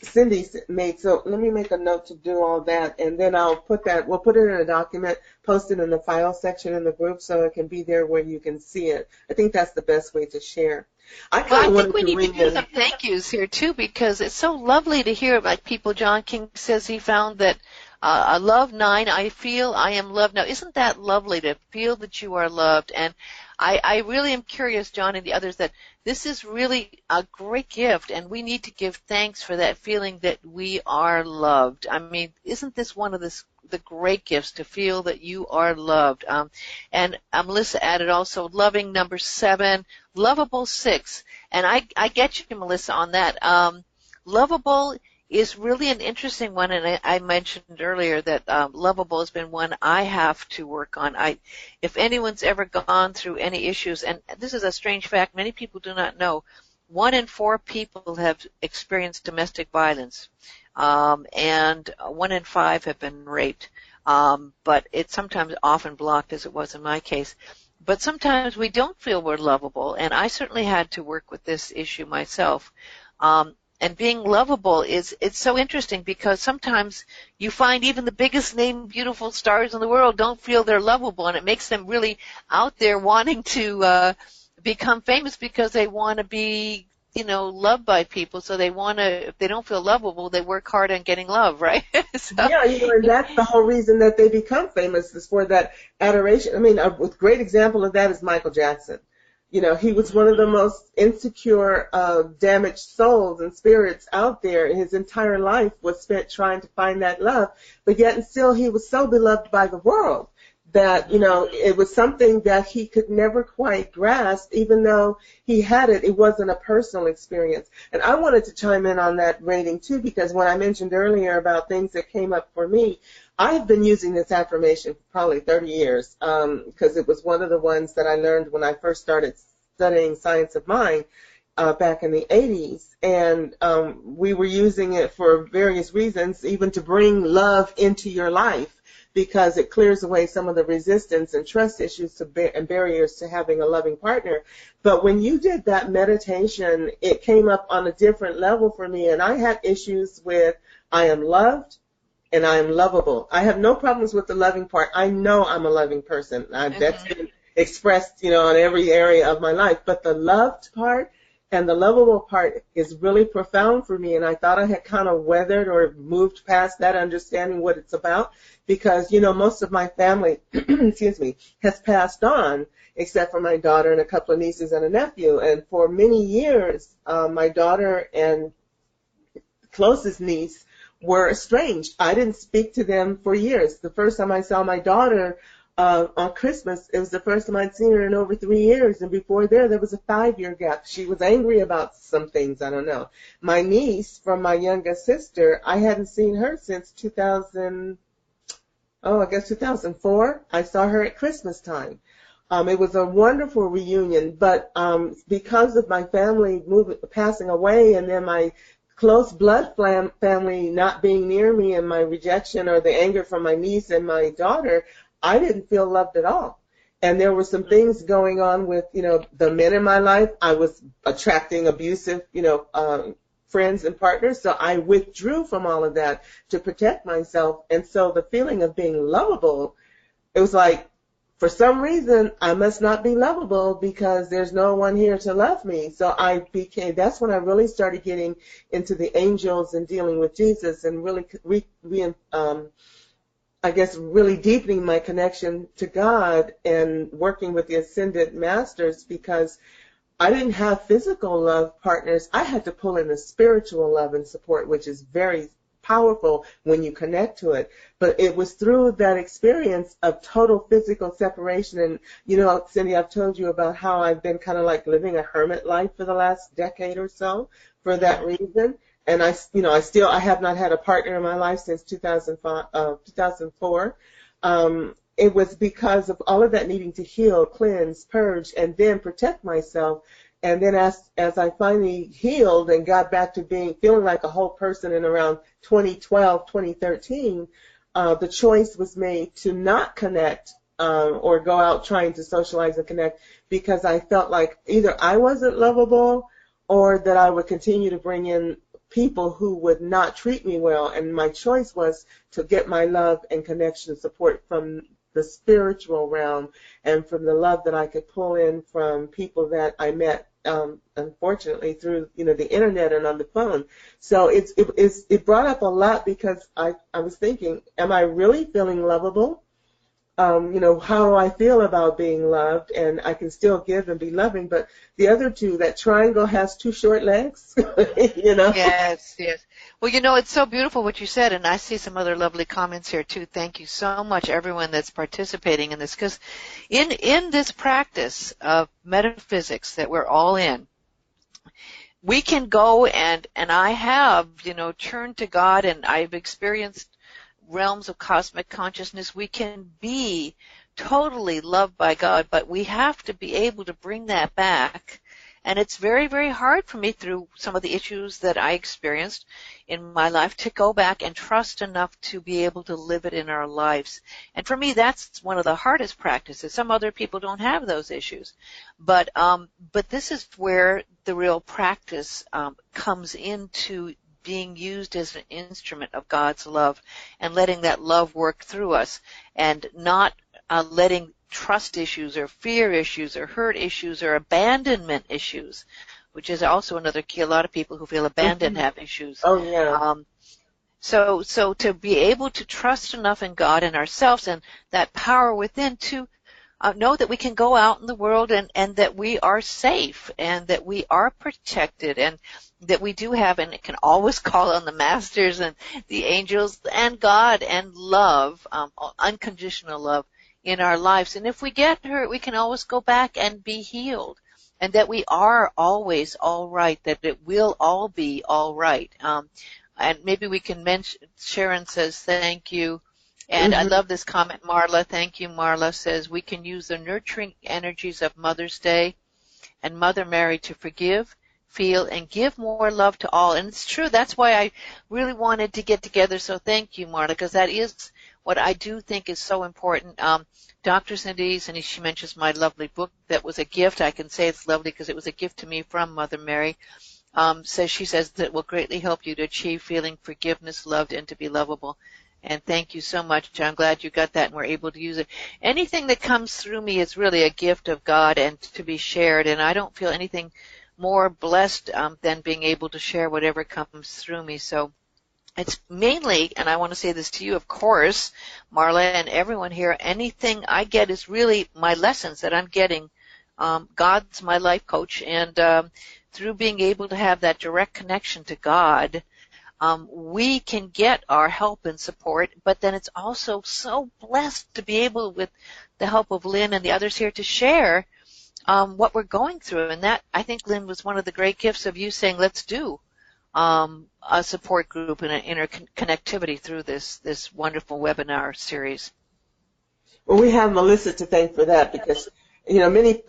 Cindy made. So let me make a note to do all that, and then we'll put it in a document, post it in the file section in the group so it can be there where you can see it. I think that's the best way to share. I think we need to do some thank yous here too, because it's so lovely to hear like people. John King says he found that I love 9. I feel I am loved. Now, isn't that lovely to feel that you are loved? And I really am curious, John and the others, that this is really a great gift, and we need to give thanks for that feeling that we are loved. I mean, isn't this one of the great gifts to feel that you are loved? And Melissa added also loving number 7, lovable 6. And I get you, Melissa, on that. Lovable is really an interesting one, and I mentioned earlier that lovable has been one I have to work on. If anyone's ever gone through any issues, and this is a strange fact, many people do not know, 1 in 4 people have experienced domestic violence, and 1 in 5 have been raped, but it's sometimes often blocked, as it was in my case. But sometimes we don't feel we're lovable, and I certainly had to work with this issue myself. And being lovable it's so interesting, because sometimes you find even the biggest named beautiful stars in the world don't feel they're lovable, and it makes them really out there wanting to become famous because they want to be, loved by people. So they want to, if they don't feel lovable, they work hard on getting love, right? Yeah, and that's the whole reason that they become famous, is for that adoration. I mean, a great example of that is Michael Jackson. He was one of the most insecure, damaged souls and spirits out there. His entire life was spent trying to find that love, but yet and still he was so beloved by the world that, it was something that he could never quite grasp. Even though he had it, it wasn't a personal experience. And I wanted to chime in on that rating too, because when I mentioned earlier about things that came up for me, I've been using this affirmation for probably 30 years, because it was one of the ones that I learned when I first started studying science of mind back in the 80s. And we were using it for various reasons, even to bring love into your life, because it clears away some of the resistance and trust issues and barriers to having a loving partner. But when you did that meditation, it came up on a different level for me, and I had issues with I am loved and I am lovable. I have no problems with the loving part. I know I'm a loving person. That's been expressed, in every area of my life. But the loved part and the lovable part is really profound for me, and I thought I had kind of weathered or moved past that, understanding what it's about, because, most of my family, excuse me, has passed on, except for my daughter and a couple of nieces and a nephew. And for many years, my daughter and closest niece were estranged. I didn't speak to them for years. The first time I saw my daughter on Christmas, it was the first time I'd seen her in over 3 years, and before there was a 5-year gap. She was angry about some things, I don't know. My niece from my youngest sister, I hadn't seen her since 2004. I saw her at Christmas time. It was a wonderful reunion, but because of my family passing away, and then my close blood family not being near me, and my rejection or the anger from my niece and my daughter, I didn't feel loved at all. And there were some things going on with, the men in my life. I was attracting abusive, friends and partners. So I withdrew from all of that to protect myself. And so the feeling of being lovable, it was like, for some reason, I must not be lovable because there's no one here to love me. So that's when I really started getting into the angels and dealing with Jesus, and really really deepening my connection to God and working with the Ascended Masters, because I didn't have physical love partners. I had to pull in the spiritual love and support, which is very powerful when you connect to it. But it was through that experience of total physical separation. And, Cindy, I've told you about how I've been kind of like living a hermit life for the last decade or so for that reason. And I have not had a partner in my life since 2004. It was because of all of that needing to heal, cleanse, purge, and then protect myself. And then as I finally healed and got back to feeling like a whole person in around 2012, 2013, the choice was made to not connect or go out trying to socialize and connect, because I felt like either I wasn't lovable or that I would continue to bring in people who would not treat me well. And my choice was to get my love and connection and support from the spiritual realm, and from the love that I could pull in from people that I met, unfortunately, through the internet and on the phone. So it brought up a lot, because I was thinking, am I really feeling lovable? How do I feel about being loved? And I can still give and be loving, but the other two, that triangle has two short legs, Yes, yes. Well, it's so beautiful what you said, and I see some other lovely comments here too. Thank you so much, everyone that's participating in this, because in this practice of metaphysics that we're all in, we can go and I have, turned to God, and I've experienced realms of cosmic consciousness. We can be totally loved by God, but we have to be able to bring that back. And it's very, very hard for me, through some of the issues that I experienced in my life, to go back and trust enough to be able to live it in our lives. And for me, that's one of the hardest practices. Some other people don't have those issues. But this is where the real practice comes into being used as an instrument of God's love, and letting that love work through us, and not letting trust issues or fear issues or hurt issues or abandonment issues, which is also another key. A lot of people who feel abandoned have issues. Oh, yeah. So to be able to trust enough in God and ourselves and that power within to know that we can go out in the world and that we are safe and that we are protected, and that we do have, and can always call on the masters and the angels and God and love, unconditional love in our lives. And if we get hurt, we can always go back and be healed, and that we are always all right, that it will all be all right. And maybe we can mention, Sharon says, thank you. And I love this comment, Marla. Thank you, Marla. Says, we can use the nurturing energies of Mother's Day and Mother Mary to forgive, feel, and give more love to all. And it's true. That's why I really wanted to get together. So thank you, Marla, because that is what I do think is so important, Dr. Cindy, she mentions my lovely book that was a gift. I can say it's lovely because it was a gift to me from Mother Mary. She says that will greatly help you to achieve feeling forgiveness, loved, and to be lovable. And thank you so much. I'm glad you got that and were able to use it. Anything that comes through me is really a gift of God and to be shared. And I don't feel anything more blessed than being able to share whatever comes through me. So it's mainly, and I want to say this to you, of course, Marla and everyone here, anything I get is really my lessons that I'm getting. God's my life coach, and through being able to have that direct connection to God, we can get our help and support, but then it's also so blessed to be able, with the help of Lynn and the others here, to share what we're going through. And that, I think, Lynn, was one of the great gifts of you saying, let's do a support group and an interconnectivity through this wonderful webinar series. Well, we have Melissa to thank for that, because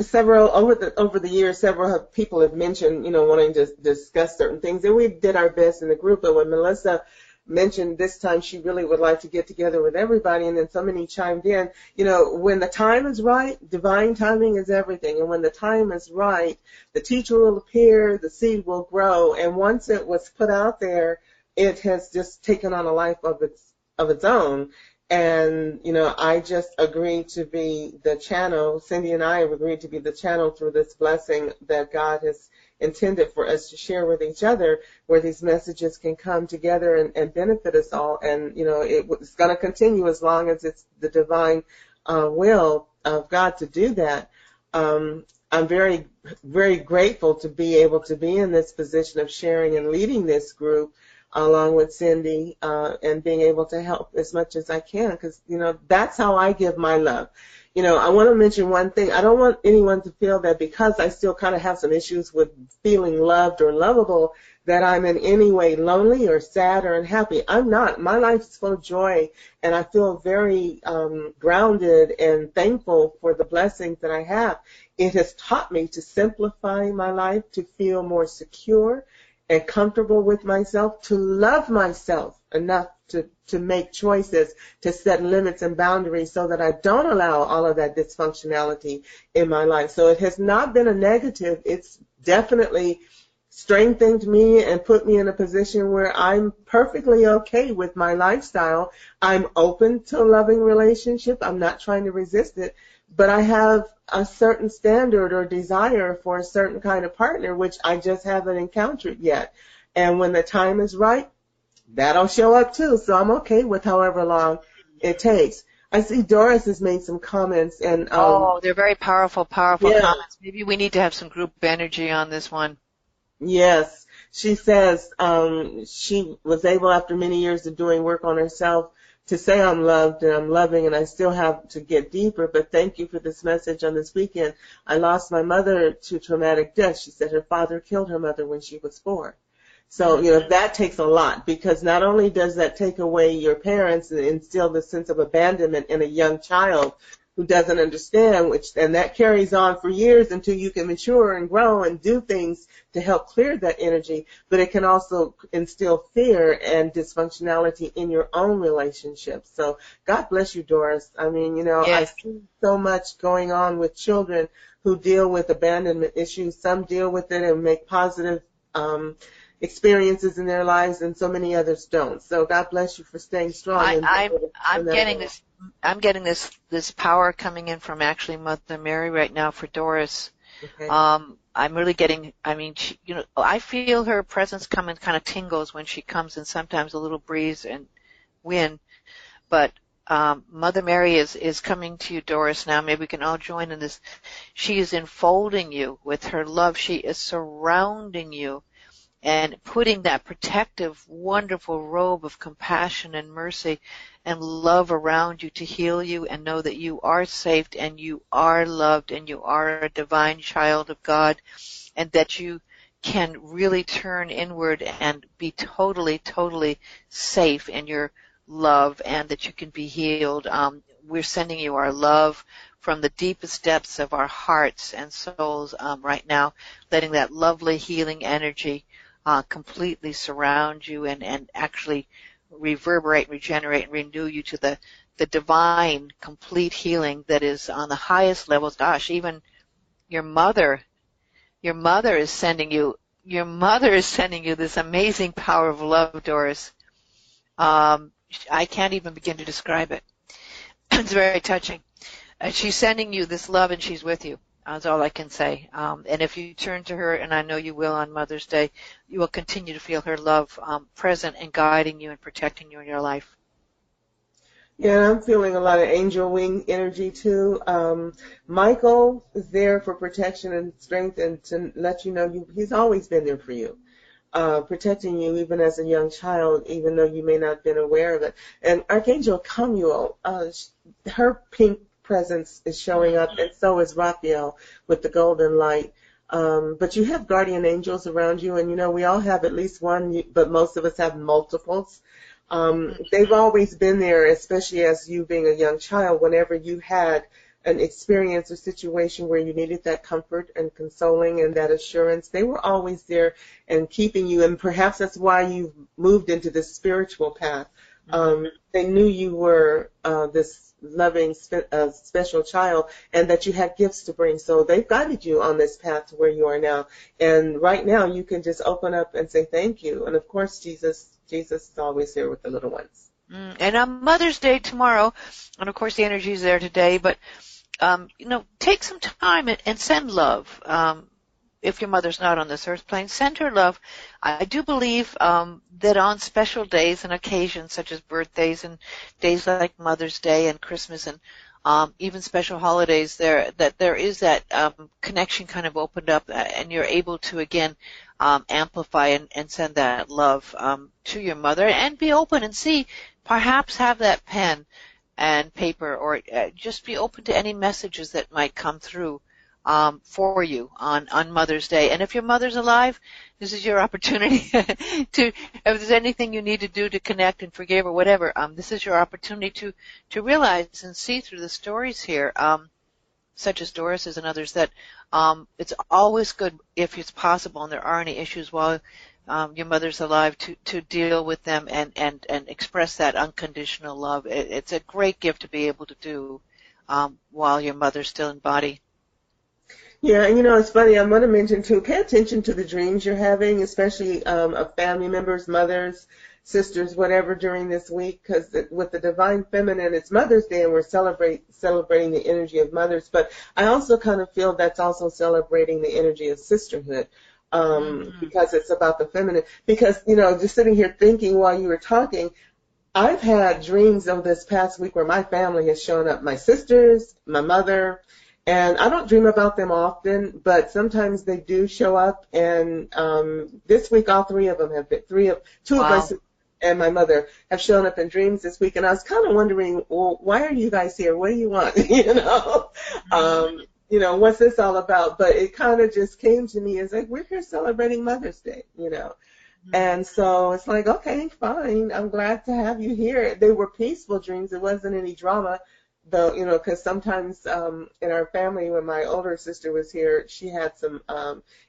several over the years, several people have mentioned, wanting to discuss certain things, and we did our best in the group. But when Melissa mentioned this time she really would like to get together with everybody, and then so many chimed in, when the time is right, divine timing is everything, and when the time is right, the teacher will appear, the seed will grow, and once it was put out there, it has just taken on a life of its own. And, I just agreed to be the channel. Cindy and I have agreed to be the channel through this blessing that God has intended for us to share with each other, where these messages can come together and benefit us all. And, it's going to continue as long as it's the divine will of God to do that. I'm very, very grateful to be able to be in this position of sharing and leading this group, along with Cindy, and being able to help as much as I can, because, that's how I give my love. I want to mention one thing. I don't want anyone to feel that because I still kind of have some issues with feeling loved or lovable, that I'm in any way lonely or sad or unhappy. I'm not. My life is full of joy, and I feel very grounded and thankful for the blessings that I have. It has taught me to simplify my life, to feel more secure and comfortable with myself, to love myself enough to make choices, to set limits and boundaries so that I don't allow all of that dysfunctionality in my life. So it has not been a negative. It's definitely strengthened me and put me in a position where I'm perfectly okay with my lifestyle. I'm open to a loving relationship. I'm not trying to resist it, but I have a certain standard or desire for a certain kind of partner, which I just haven't encountered yet. And when the time is right, that'll show up too. So I'm okay with however long it takes. I see Doris has made some comments, and they're very powerful comments. Maybe we need to have some group energy on this one. Yes. She says she was able, after many years of doing work on herself, to say I'm loved and I'm loving, and I still have to get deeper, but thank you for this message on this weekend. I lost my mother to traumatic death. She said her father killed her mother when she was 4. So, that takes a lot, because not only does that take away your parents and instill the sense of abandonment in a young child who doesn't understand, and that carries on for years until you can mature and grow and do things to help clear that energy, but it can also instill fear and dysfunctionality in your own relationships. So God bless you, Doris. I mean, Yes. I see so much going on with children who deal with abandonment issues. Some deal with it and make positive experiences in their lives, and so many others don't. So God bless you for staying strong. I'm getting this power coming in from actually Mother Mary right now for Doris. Okay. I'm really getting, I feel her presence come and kind of tingles when she comes, and sometimes a little breeze and wind. But Mother Mary is coming to you, Doris, now. Maybe we can all join in this. She is enfolding you with her love. She is surrounding you and putting that protective, wonderful robe of compassion and mercy and love around you to heal you and know that you are safe and you are loved and you are a divine child of God, and that you can really turn inward and be totally, totally safe in your love, and that you can be healed. We're sending you our love from the deepest depths of our hearts and souls right now, letting that lovely healing energy completely surround you and actually reverberate, regenerate, and renew you to the divine, complete healing that is on the highest levels. Gosh, even your mother is sending you this amazing power of love, Doris. I can't even begin to describe it. It's very touching. She's sending you this love, and she's with you. That's all I can say. And if you turn to her, and I know you will on Mother's Day, you will continue to feel her love present and guiding you and protecting you in your life. Yeah, I'm feeling a lot of angel wing energy too. Michael is there for protection and strength, and to let you know he's always been there for you, protecting you even as a young child, even though you may not have been aware of it. And Archangel Chamuel, her pink presence is showing up, and so is Raphael with the golden light. But you have guardian angels around you, and we all have at least one, but most of us have multiples. They've always been there, especially as you being a young child, whenever you had an experience or situation where you needed that comfort and consoling and that assurance. They were always there and keeping you, and perhaps that's why you moved into this spiritual path. They knew you were this loving, special child, and that you had gifts to bring. So they've guided you on this path to where you are now. And right now you can just open up and say thank you. And of course, Jesus is always there with the little ones. And on Mother's Day tomorrow, and of course the energy is there today, but take some time and send love. If your mother's not on this earth plane, send her love. I do believe that on special days and occasions such as birthdays and days like Mother's Day and Christmas and even special holidays, there is that connection kind of opened up, and you're able to again amplify and send that love to your mother, and be open and see, perhaps have that pen and paper, or just be open to any messages that might come through for you on Mother's Day. And if your mother's alive, this is your opportunity if there's anything you need to do to connect and forgive or whatever, this is your opportunity to realize and see through the stories here, such as Doris's and others, that it's always good, if it's possible and there are any issues while your mother's alive, to deal with them and express that unconditional love. It's a great gift to be able to do while your mother's still in body. Yeah, and it's funny, I'm going to mention too, pay attention to the dreams you're having, especially of family members, mothers, sisters, whatever, during this week, because with the Divine Feminine, it's Mother's Day, and we're celebrating the energy of mothers, but I also kind of feel that's also celebrating the energy of sisterhood, because it's about the feminine. Because, just sitting here thinking while you were talking, I've had dreams of this past week where my family has shown up, my sisters, my mother, and I don't dream about them often, but sometimes they do show up. And this week, all three of them have been, two of us and my mother have shown up in dreams this week. And I was kind of wondering, well, why are you guys here? What do you want? What's this all about? But it kind of just came to me as like, we're here celebrating Mother's Day, And so it's like, okay, fine. I'm glad to have you here. They were peaceful dreams. It wasn't any drama. Though, because sometimes in our family, when my older sister was here, she had some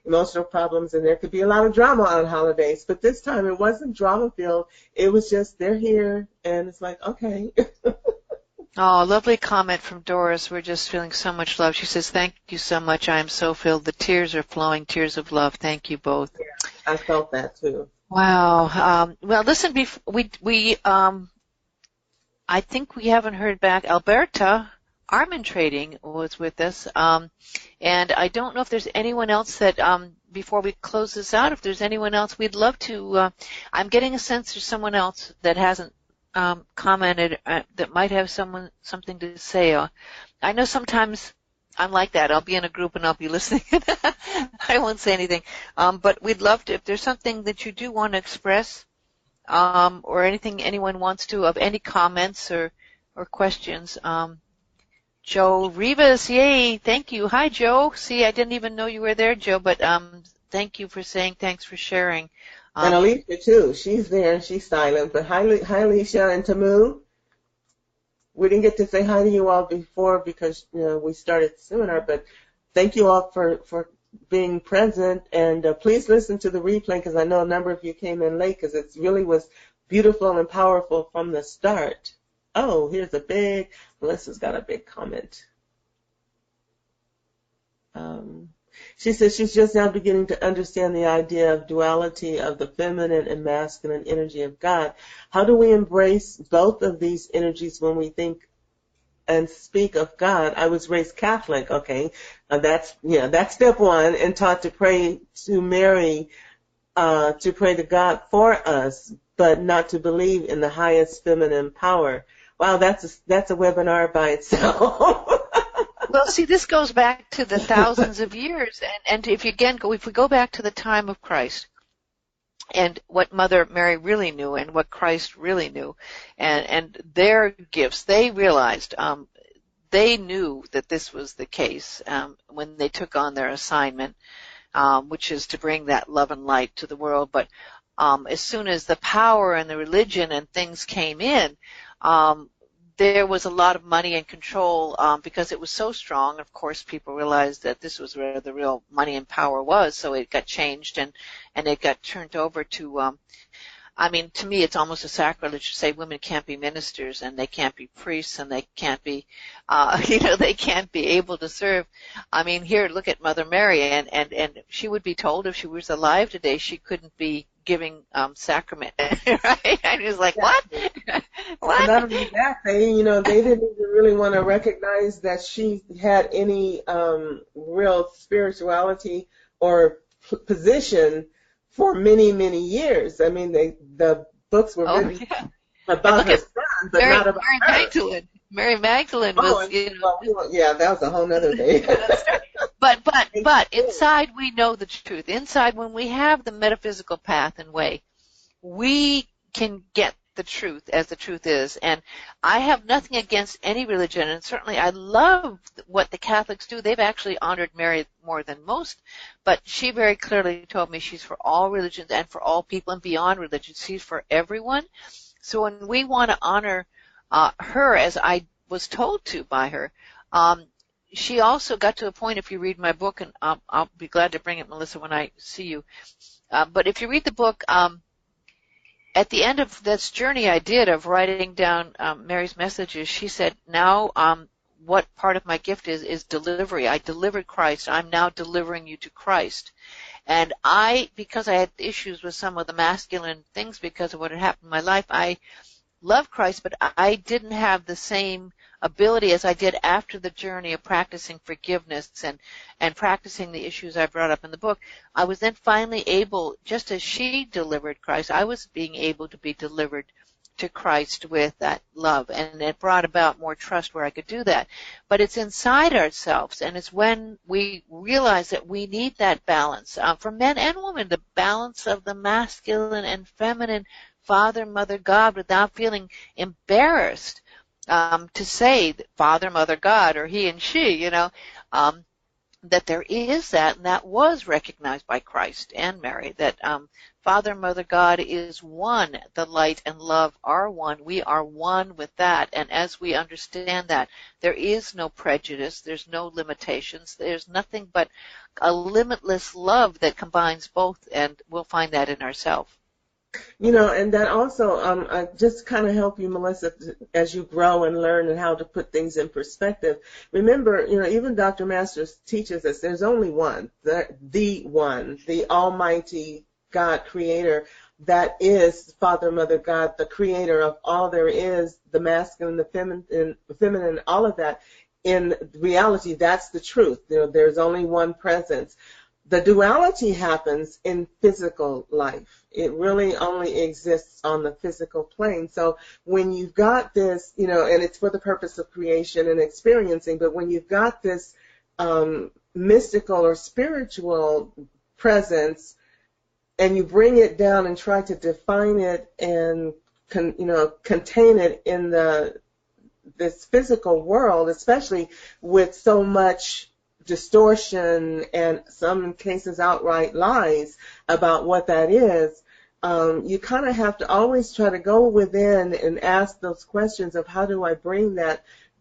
emotional problems, and there could be a lot of drama on holidays. But this time it wasn't drama-filled. It was just, they're here, and it's like, okay. Oh, lovely comment from Doris. We're just feeling so much love. She says, thank you so much. I am so filled. The tears are flowing, tears of love. Thank you both. Yeah, I felt that, too. Wow. Well, listen, I think we haven't heard back. Alberta Armand Trading was with us, and I don't know if there's anyone else that, before we close this out, if there's anyone else we'd love to, I'm getting a sense there's someone else that hasn't commented that might have something to say. I know sometimes I'm like that. I'll be in a group and I'll be listening. I won't say anything, but we'd love to, if there's something that you do want to express, or anything anyone wants to, of any comments or questions. Joe Rivas, yay, thank you. Hi, Joe. See, I didn't even know you were there, Joe, but thank you for saying, thanks for sharing. And Alicia, too. She's there and she's silent. But hi, Alicia and Tamu. We didn't get to say hi to you all before because we started the seminar, but thank you all for being present, and please listen to the replay, because I know a number of you came in late, because it really was beautiful and powerful from the start. Oh, Melissa's got a big comment. She says she's just now beginning to understand the idea of duality of the feminine and masculine energy of God. How do we embrace both of these energies when we think and speak of God? I was raised Catholic. Okay, that's step one, and taught to pray to Mary, to pray to God for us, but not to believe in the highest feminine power. Wow, that's a webinar by itself. Well, see, this goes back to the thousands of years, and if we go back to the time of Christ, and what Mother Mary really knew, and what Christ really knew, and their gifts, they realized, they knew that this was the case when they took on their assignment, which is to bring that love and light to the world. But as soon as the power and the religion and things came in, there was a lot of money and control because it was so strong. Of course, people realized that this was where the real money and power was, so it got changed and it got turned over to to me, it's almost a sacrilege to say women can't be ministers and they can't be priests and they can't be, they can't be able to serve. I mean, here, look at Mother Mary, and she would be told if she was alive today, she couldn't be giving sacrament, right? And he was like, what? What? Not only that, they didn't even really want to recognize that she had any real spirituality or position for many, many years. I mean, the books were written about her son, but not about Mary her. Magdalene. Mary Magdalene was, that was a whole nother day. But inside we know the truth. Inside, when we have the metaphysical path and way, we can get the truth as the truth is. And I have nothing against any religion, and certainly I love what the Catholics do. They've actually honored Mary more than most, but she very clearly told me she's for all religions and for all people and beyond religion. She's for everyone. So when we want to honor her, as I was told to by her, she also got to a point, if you read my book, and I'll be glad to bring it, Melissa, when I see you, but if you read the book, at the end of this journey I did of writing down Mary's messages, she said, now what part of my gift is delivery. I delivered Christ. I'm now delivering you to Christ. And because I had issues with some of the masculine things because of what had happened in my life, I love Christ, but I didn't have the same ability as I did after the journey of practicing forgiveness and practicing the issues I brought up in the book. I was then finally able, just as she delivered Christ, I was being able to be delivered to Christ with that love, and it brought about more trust where I could do that. But it's inside ourselves, and it's when we realize that we need that balance for men and women, the balance of the masculine and feminine, Father, Mother, God, without feeling embarrassed to say Father, Mother, God, or he and she, that there is that, and that was recognized by Christ and Mary, that Father, Mother, God is one. The light and love are one. We are one with that, and as we understand that, there is no prejudice, there's no limitations, there's nothing but a limitless love that combines both, and we'll find that in ourselves. And that also just kind of help you, Melissa, as you grow and learn and how to put things in perspective. Remember, even Dr. Masters teaches us there's only one, the Almighty God Creator, that is Father, Mother, God, the Creator of all there is, the masculine, the feminine, all of that. In reality, that's the truth. There's only one presence. The duality happens in physical life. It really only exists on the physical plane. So when you've got this, and it's for the purpose of creation and experiencing, but when you've got this mystical or spiritual presence and you bring it down and try to define it and, contain it in this physical world, especially with so much distortion and some cases outright lies about what that is, you kind of have to always try to go within and ask those questions of how do I bring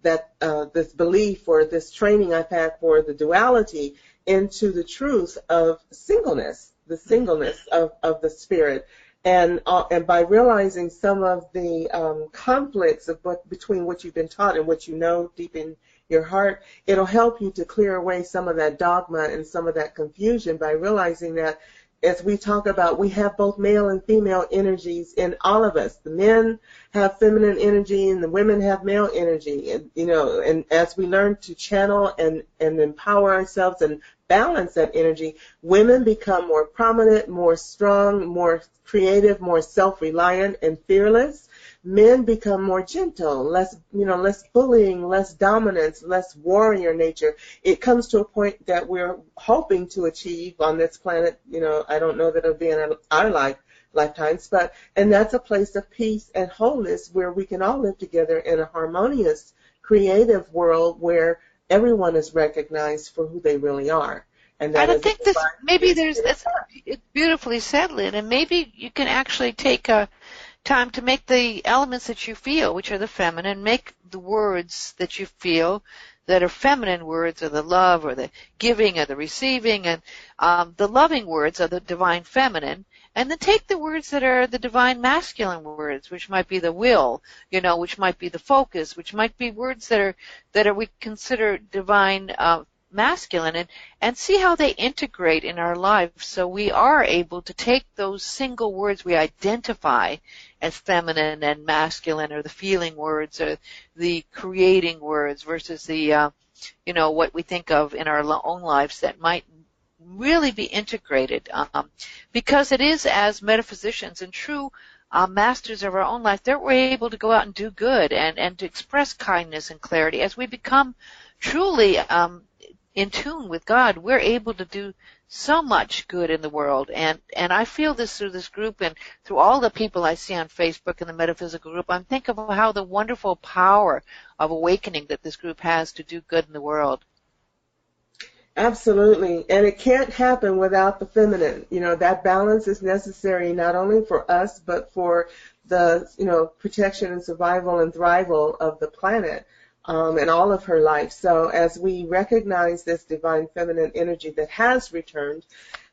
this belief or this training I've had for the duality into the truth of singleness, the singleness of the spirit. And by realizing some of the conflicts between what you've been taught and what you know deep in your heart, it'll help you to clear away some of that dogma and some of that confusion by realizing that, as we talk about, we have both male and female energies in all of us. The men have feminine energy and the women have male energy. And, and as we learn to channel and empower ourselves and balance that energy, women become more prominent, more strong, more creative, more self-reliant and fearless. Men become more gentle, less bullying, less dominance, less warrior nature. It comes to a point that we're hoping to achieve on this planet. I don't know that it'll be in our lifetimes, and that's a place of peace and wholeness where we can all live together in a harmonious, creative world where everyone is recognized for who they really are. And that I think it's beautifully said, Lynn, and maybe you can actually take a time to make the elements that you feel, which are the feminine, make the words that you feel that are feminine words, or the love, or the giving, or the receiving, and the loving words are the divine feminine, and then take the words that are the divine masculine words, which might be the will, which might be the focus, which might be words that are we consider divine masculine, and see how they integrate in our lives, so we are able to take those single words we identify as feminine and masculine, or the feeling words, or the creating words, versus the what we think of in our own lives that might really be integrated, because it is, as metaphysicians and true masters of our own life, that we're able to go out and do good and to express kindness and clarity. As we become truly in tune with God, we're able to do so much good in the world. And I feel this through this group and through all the people I see on Facebook in the metaphysical group. I'm thinking of how the wonderful power of awakening that this group has to do good in the world. Absolutely. And it can't happen without the feminine. That balance is necessary not only for us, but for the, protection and survival and thrival of the planet. And all of her life. So as we recognize this divine feminine energy that has returned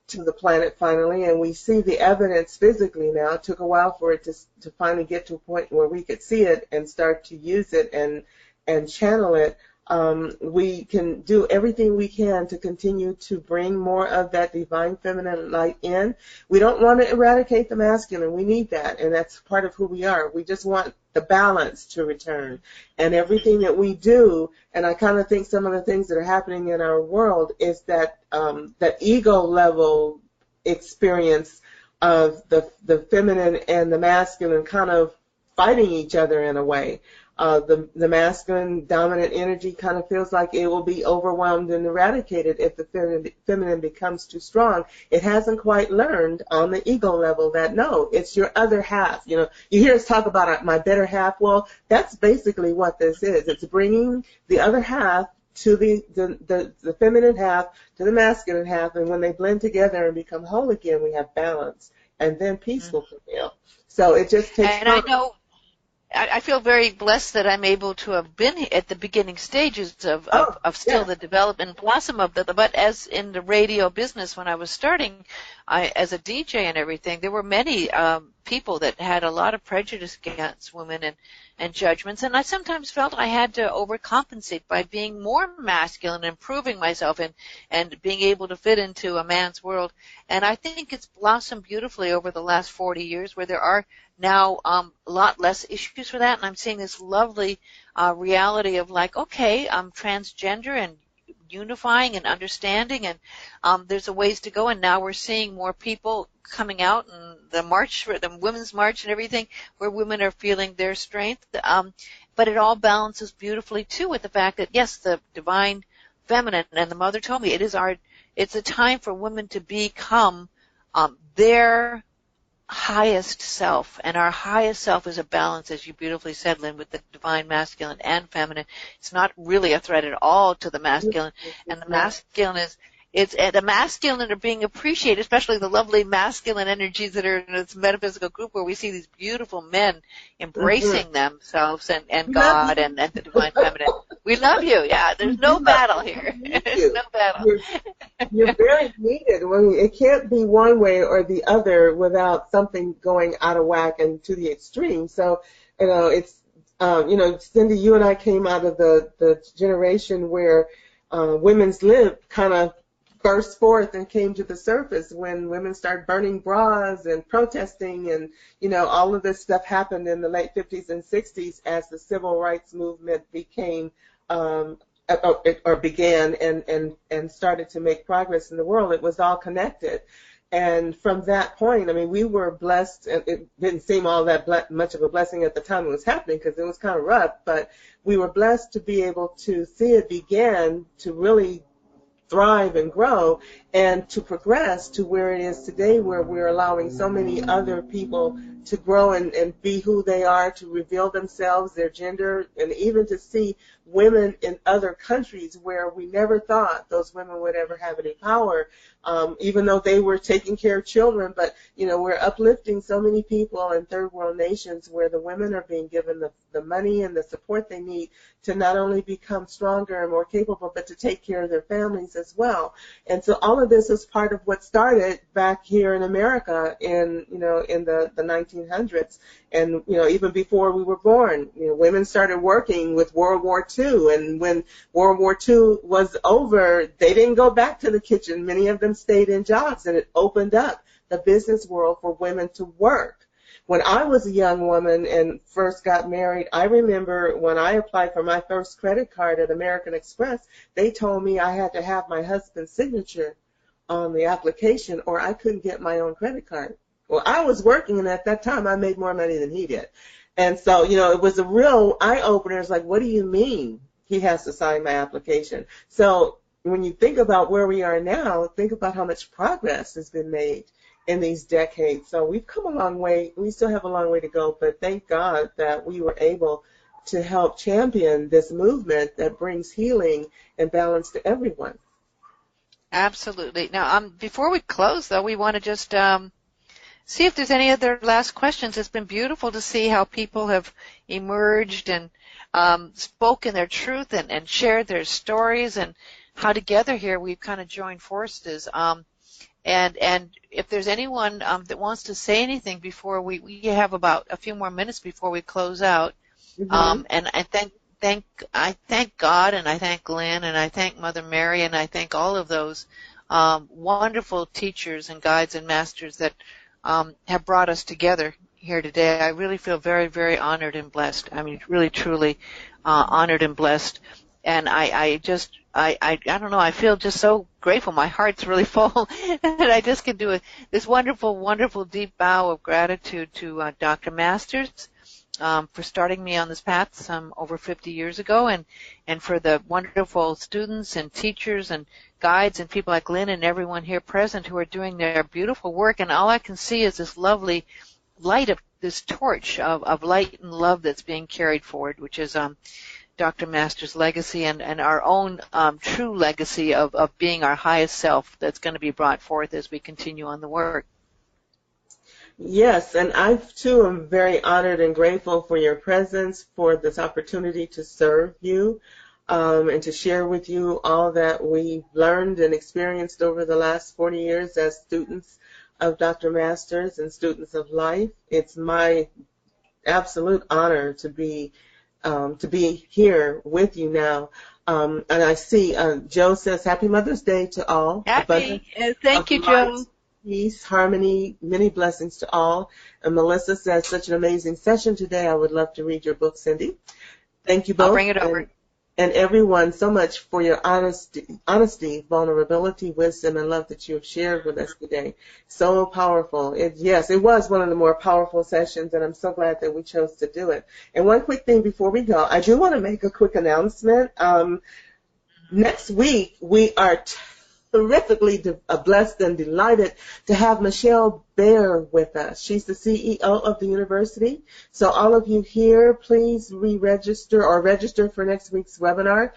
to the planet finally, and we see the evidence physically now, it took a while for it to finally get to a point where we could see it and start to use it and channel it. We can do everything we can to continue to bring more of that divine feminine light in. We don't want to eradicate the masculine. We need that, and that's part of who we are. We just want the balance to return. And everything that we do, and I kind of think some of the things that are happening in our world is that that ego level experience of the feminine and the masculine kind of fighting each other in a way. The masculine dominant energy kind of feels like it will be overwhelmed and eradicated if the feminine becomes too strong. It hasn't quite learned on the ego level that, no, it's your other half. You hear us talk about my better half. Well, that's basically what this is. It's bringing the other half to the feminine half to the masculine half, and when they blend together and become whole again, we have balance, and then peace will prevail. So it just takes time. I know I feel very blessed that I'm able to have been at the beginning stages of still the development blossom of but as in the radio business when I was starting, as a DJ and everything, there were many people that had a lot of prejudice against women and judgments, and I sometimes felt I had to overcompensate by being more masculine and proving myself and being able to fit into a man's world. And I think it's blossomed beautifully over the last 40 years, where there are now a lot less issues for that, and I'm seeing this lovely reality of like, okay, I'm transgender and unifying and understanding, and there's a ways to go, and now we're seeing more people coming out, and the women's march and everything, where women are feeling their strength, but it all balances beautifully too with the fact that, yes, the divine feminine, and the mother told me it's a time for women to become their highest self, and our highest self is a balance, as you beautifully said, Lynn, with the divine masculine and feminine. It's not really a threat at all to the masculine, and the masculine the masculine are being appreciated, especially the lovely masculine energies that are in this metaphysical group, where we see these beautiful men embracing themselves and God and the divine feminine. We love you. Yeah, We there's do no love battle you. here. We need There's you. no battle. You're very needed. It can't be one way or the other without something going out of whack and to the extreme. So, it's, Cindy, you and I came out of the generation where women's lib kind of burst forth and came to the surface when women started burning bras and protesting, and all of this stuff happened in the late 50s and 60s as the civil rights movement became or began and started to make progress in the world. It was all connected. And from that point, I mean, we were blessed, and it didn't seem all that much of a blessing at the time it was happening because it was kind of rough, but we were blessed to be able to see it begin to really thrive and grow and to progress to where it is today, where we're allowing so many other people to grow and be who they are, to reveal themselves, their gender, and even to see women in other countries where we never thought those women would ever have any power, even though they were taking care of children. But, we're uplifting so many people in third world nations where the women are being given the money and the support they need to not only become stronger and more capable, but to take care of their families as well. And so all of this is part of what started back here in America in the 1900s. And, even before we were born, women started working with World War II. And when World War II was over, they didn't go back to the kitchen. Many of them stayed in jobs, and it opened up the business world for women to work. When I was a young woman and first got married, I remember when I applied for my first credit card at American Express, they told me I had to have my husband's signature on the application or I couldn't get my own credit card. Well, I was working, and at that time I made more money than he did. And so, it was a real eye-opener. It's like, what do you mean he has to sign my application? So when you think about where we are now, think about how much progress has been made in these decades. So we've come a long way. We still have a long way to go, but thank God that we were able to help champion this movement that brings healing and balance to everyone. Absolutely. Now, before we close, though, we want to just see if there's any other last questions. It's been beautiful to see how people have emerged and spoken their truth and shared their stories, and how together here we've kind of joined forces. And if there's anyone that wants to say anything before we have about a few more minutes before we close out, and I thank God, and I thank Lynn, and I thank Mother Mary, and I thank all of those wonderful teachers and guides and masters that have brought us together here today. I really feel very, very honored and blessed. I mean, really, truly honored and blessed. And I don't know, I feel just so grateful. My heart's really full. And I just can do this wonderful, wonderful deep bow of gratitude to Dr. Masters for starting me on this path some over 50 years ago, and for the wonderful students and teachers and guides and people like Lynn and everyone here present who are doing their beautiful work. And all I can see is this lovely light of this torch of light and love that's being carried forward, which is Dr. Masters' legacy and our own true legacy of being our highest self that's going to be brought forth as we continue on the work. Yes, and I too am very honored and grateful for your presence, for this opportunity to serve you, and to share with you all that we've learned and experienced over the last 40 years as students of Dr. Masters and students of life. It's my absolute honor to be here with you now. And I see Joe says, Happy Mother's Day to all. Happy. Thank you, Joe. Peace, harmony, many blessings to all. And Melissa says, such an amazing session today. I would love to read your book, Cindy. Thank you both. I'll bring it over. And everyone so much for your honesty, vulnerability, wisdom, and love that you have shared with us today. So powerful. It was one of the more powerful sessions, and I'm so glad that we chose to do it. And one quick thing before we go, I do want to make a quick announcement. Next week, we are terrifically blessed and delighted to have Michelle Baer with us. She's the CEO of the university. So all of you here, please re-register or register for next week's webinar.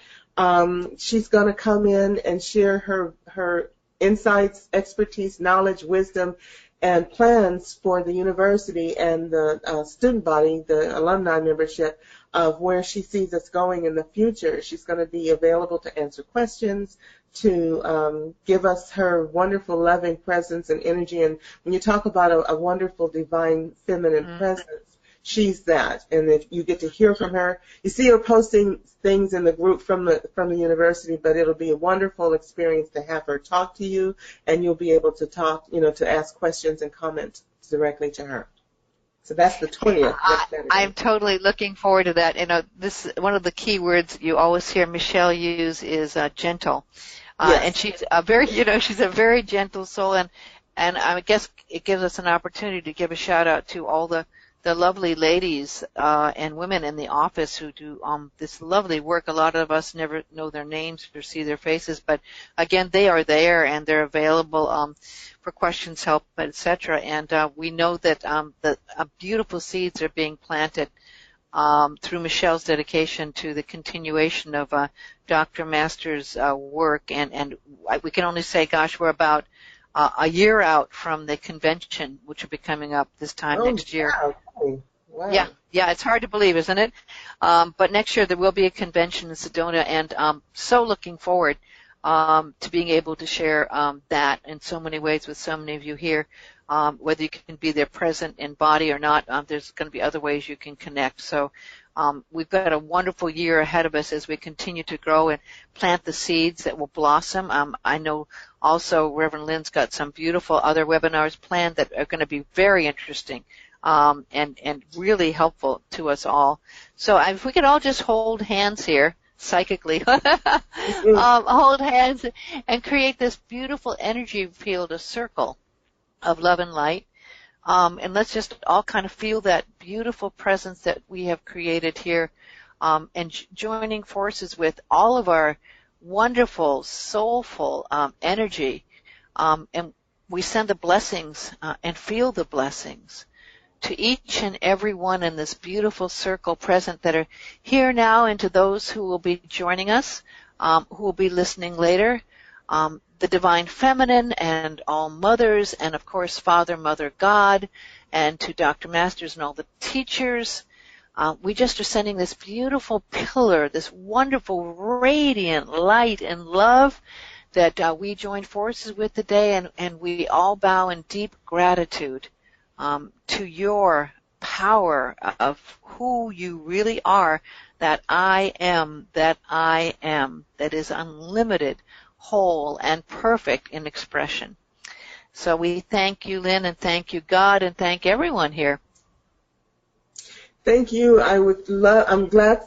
She's going to come in and share her insights, expertise, knowledge, wisdom, and plans for the university and the student body, the alumni membership, of where she sees us going in the future. She's going to be available to answer questions, to give us her wonderful, loving presence and energy. And when you talk about a wonderful, divine, feminine presence, she's that. And if you get to hear from her, you see her posting things in the group from the university, but it'll be a wonderful experience to have her talk to you, and you'll be able to talk, to ask questions and comment directly to her. So that's the 20th. I'm totally looking forward to that. This one of the key words you always hear Michelle use is gentle. Yes. And she's she's a very gentle soul, and I guess it gives us an opportunity to give a shout out to all the lovely ladies and women in the office who do this lovely work. A lot of us never know their names or see their faces, but again, they are there and they're available for questions, help, etc. And we know that the beautiful seeds are being planted through Michelle's dedication to the continuation of Dr. Masters' work, and we can only say, gosh, we're about a year out from the convention, which will be coming up this time next year. Wow. Yeah, it's hard to believe, isn't it? But next year there will be a convention in Sedona, and so looking forward to being able to share that in so many ways with so many of you here. Whether you can be there present in body or not, there's going to be other ways you can connect. So we've got a wonderful year ahead of us as we continue to grow and plant the seeds that will blossom. I know also Reverend Lynn's got some beautiful other webinars planned that are going to be very interesting and really helpful to us all. So if we could all just hold hands here psychically, hold hands and create this beautiful energy field, a circle of love and light. And let's just all kind of feel that beautiful presence that we have created here, and joining forces with all of our wonderful, soulful energy. And we send the blessings and feel the blessings to each and every one in this beautiful circle present that are here now, and to those who will be joining us, who will be listening later. The Divine Feminine and all mothers, and of course Father, Mother, God, and to Dr. Masters and all the teachers. We just are sending this beautiful pillar, this wonderful radiant light and love that we join forces with today, and we all bow in deep gratitude to your power of who you really are, that I am, that is unlimited, whole, and perfect in expression. So we thank you, Lynn, and thank you, God, and thank everyone here. Thank you. I'm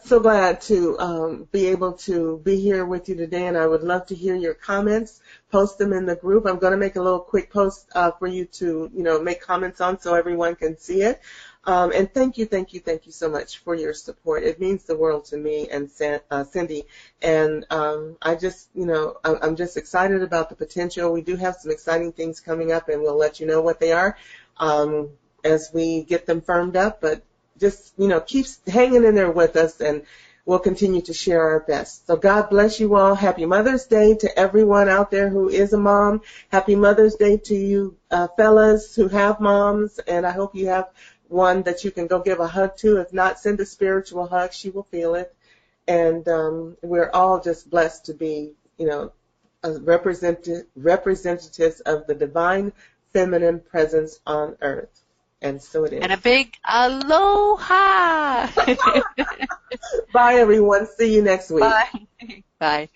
so glad to be able to be here with you today, and I would love to hear your comments. Post them in the group. I'm going to make a little quick post for you to, make comments on so everyone can see it. And thank you so much for your support. It means the world to me and Cindy. And I'm just excited about the potential. We do have some exciting things coming up, and we'll let you know what they are as we get them firmed up. But just, keep hanging in there with us, and we'll continue to share our best. So God bless you all. Happy Mother's Day to everyone out there who is a mom. Happy Mother's Day to you fellas who have moms, and I hope you have one that you can go give a hug to. If not, send a spiritual hug. She will feel it. And we're all just blessed to be, representatives of the divine feminine presence on earth. And so it is. And a big aloha. Bye, everyone. See you next week. Bye. Bye.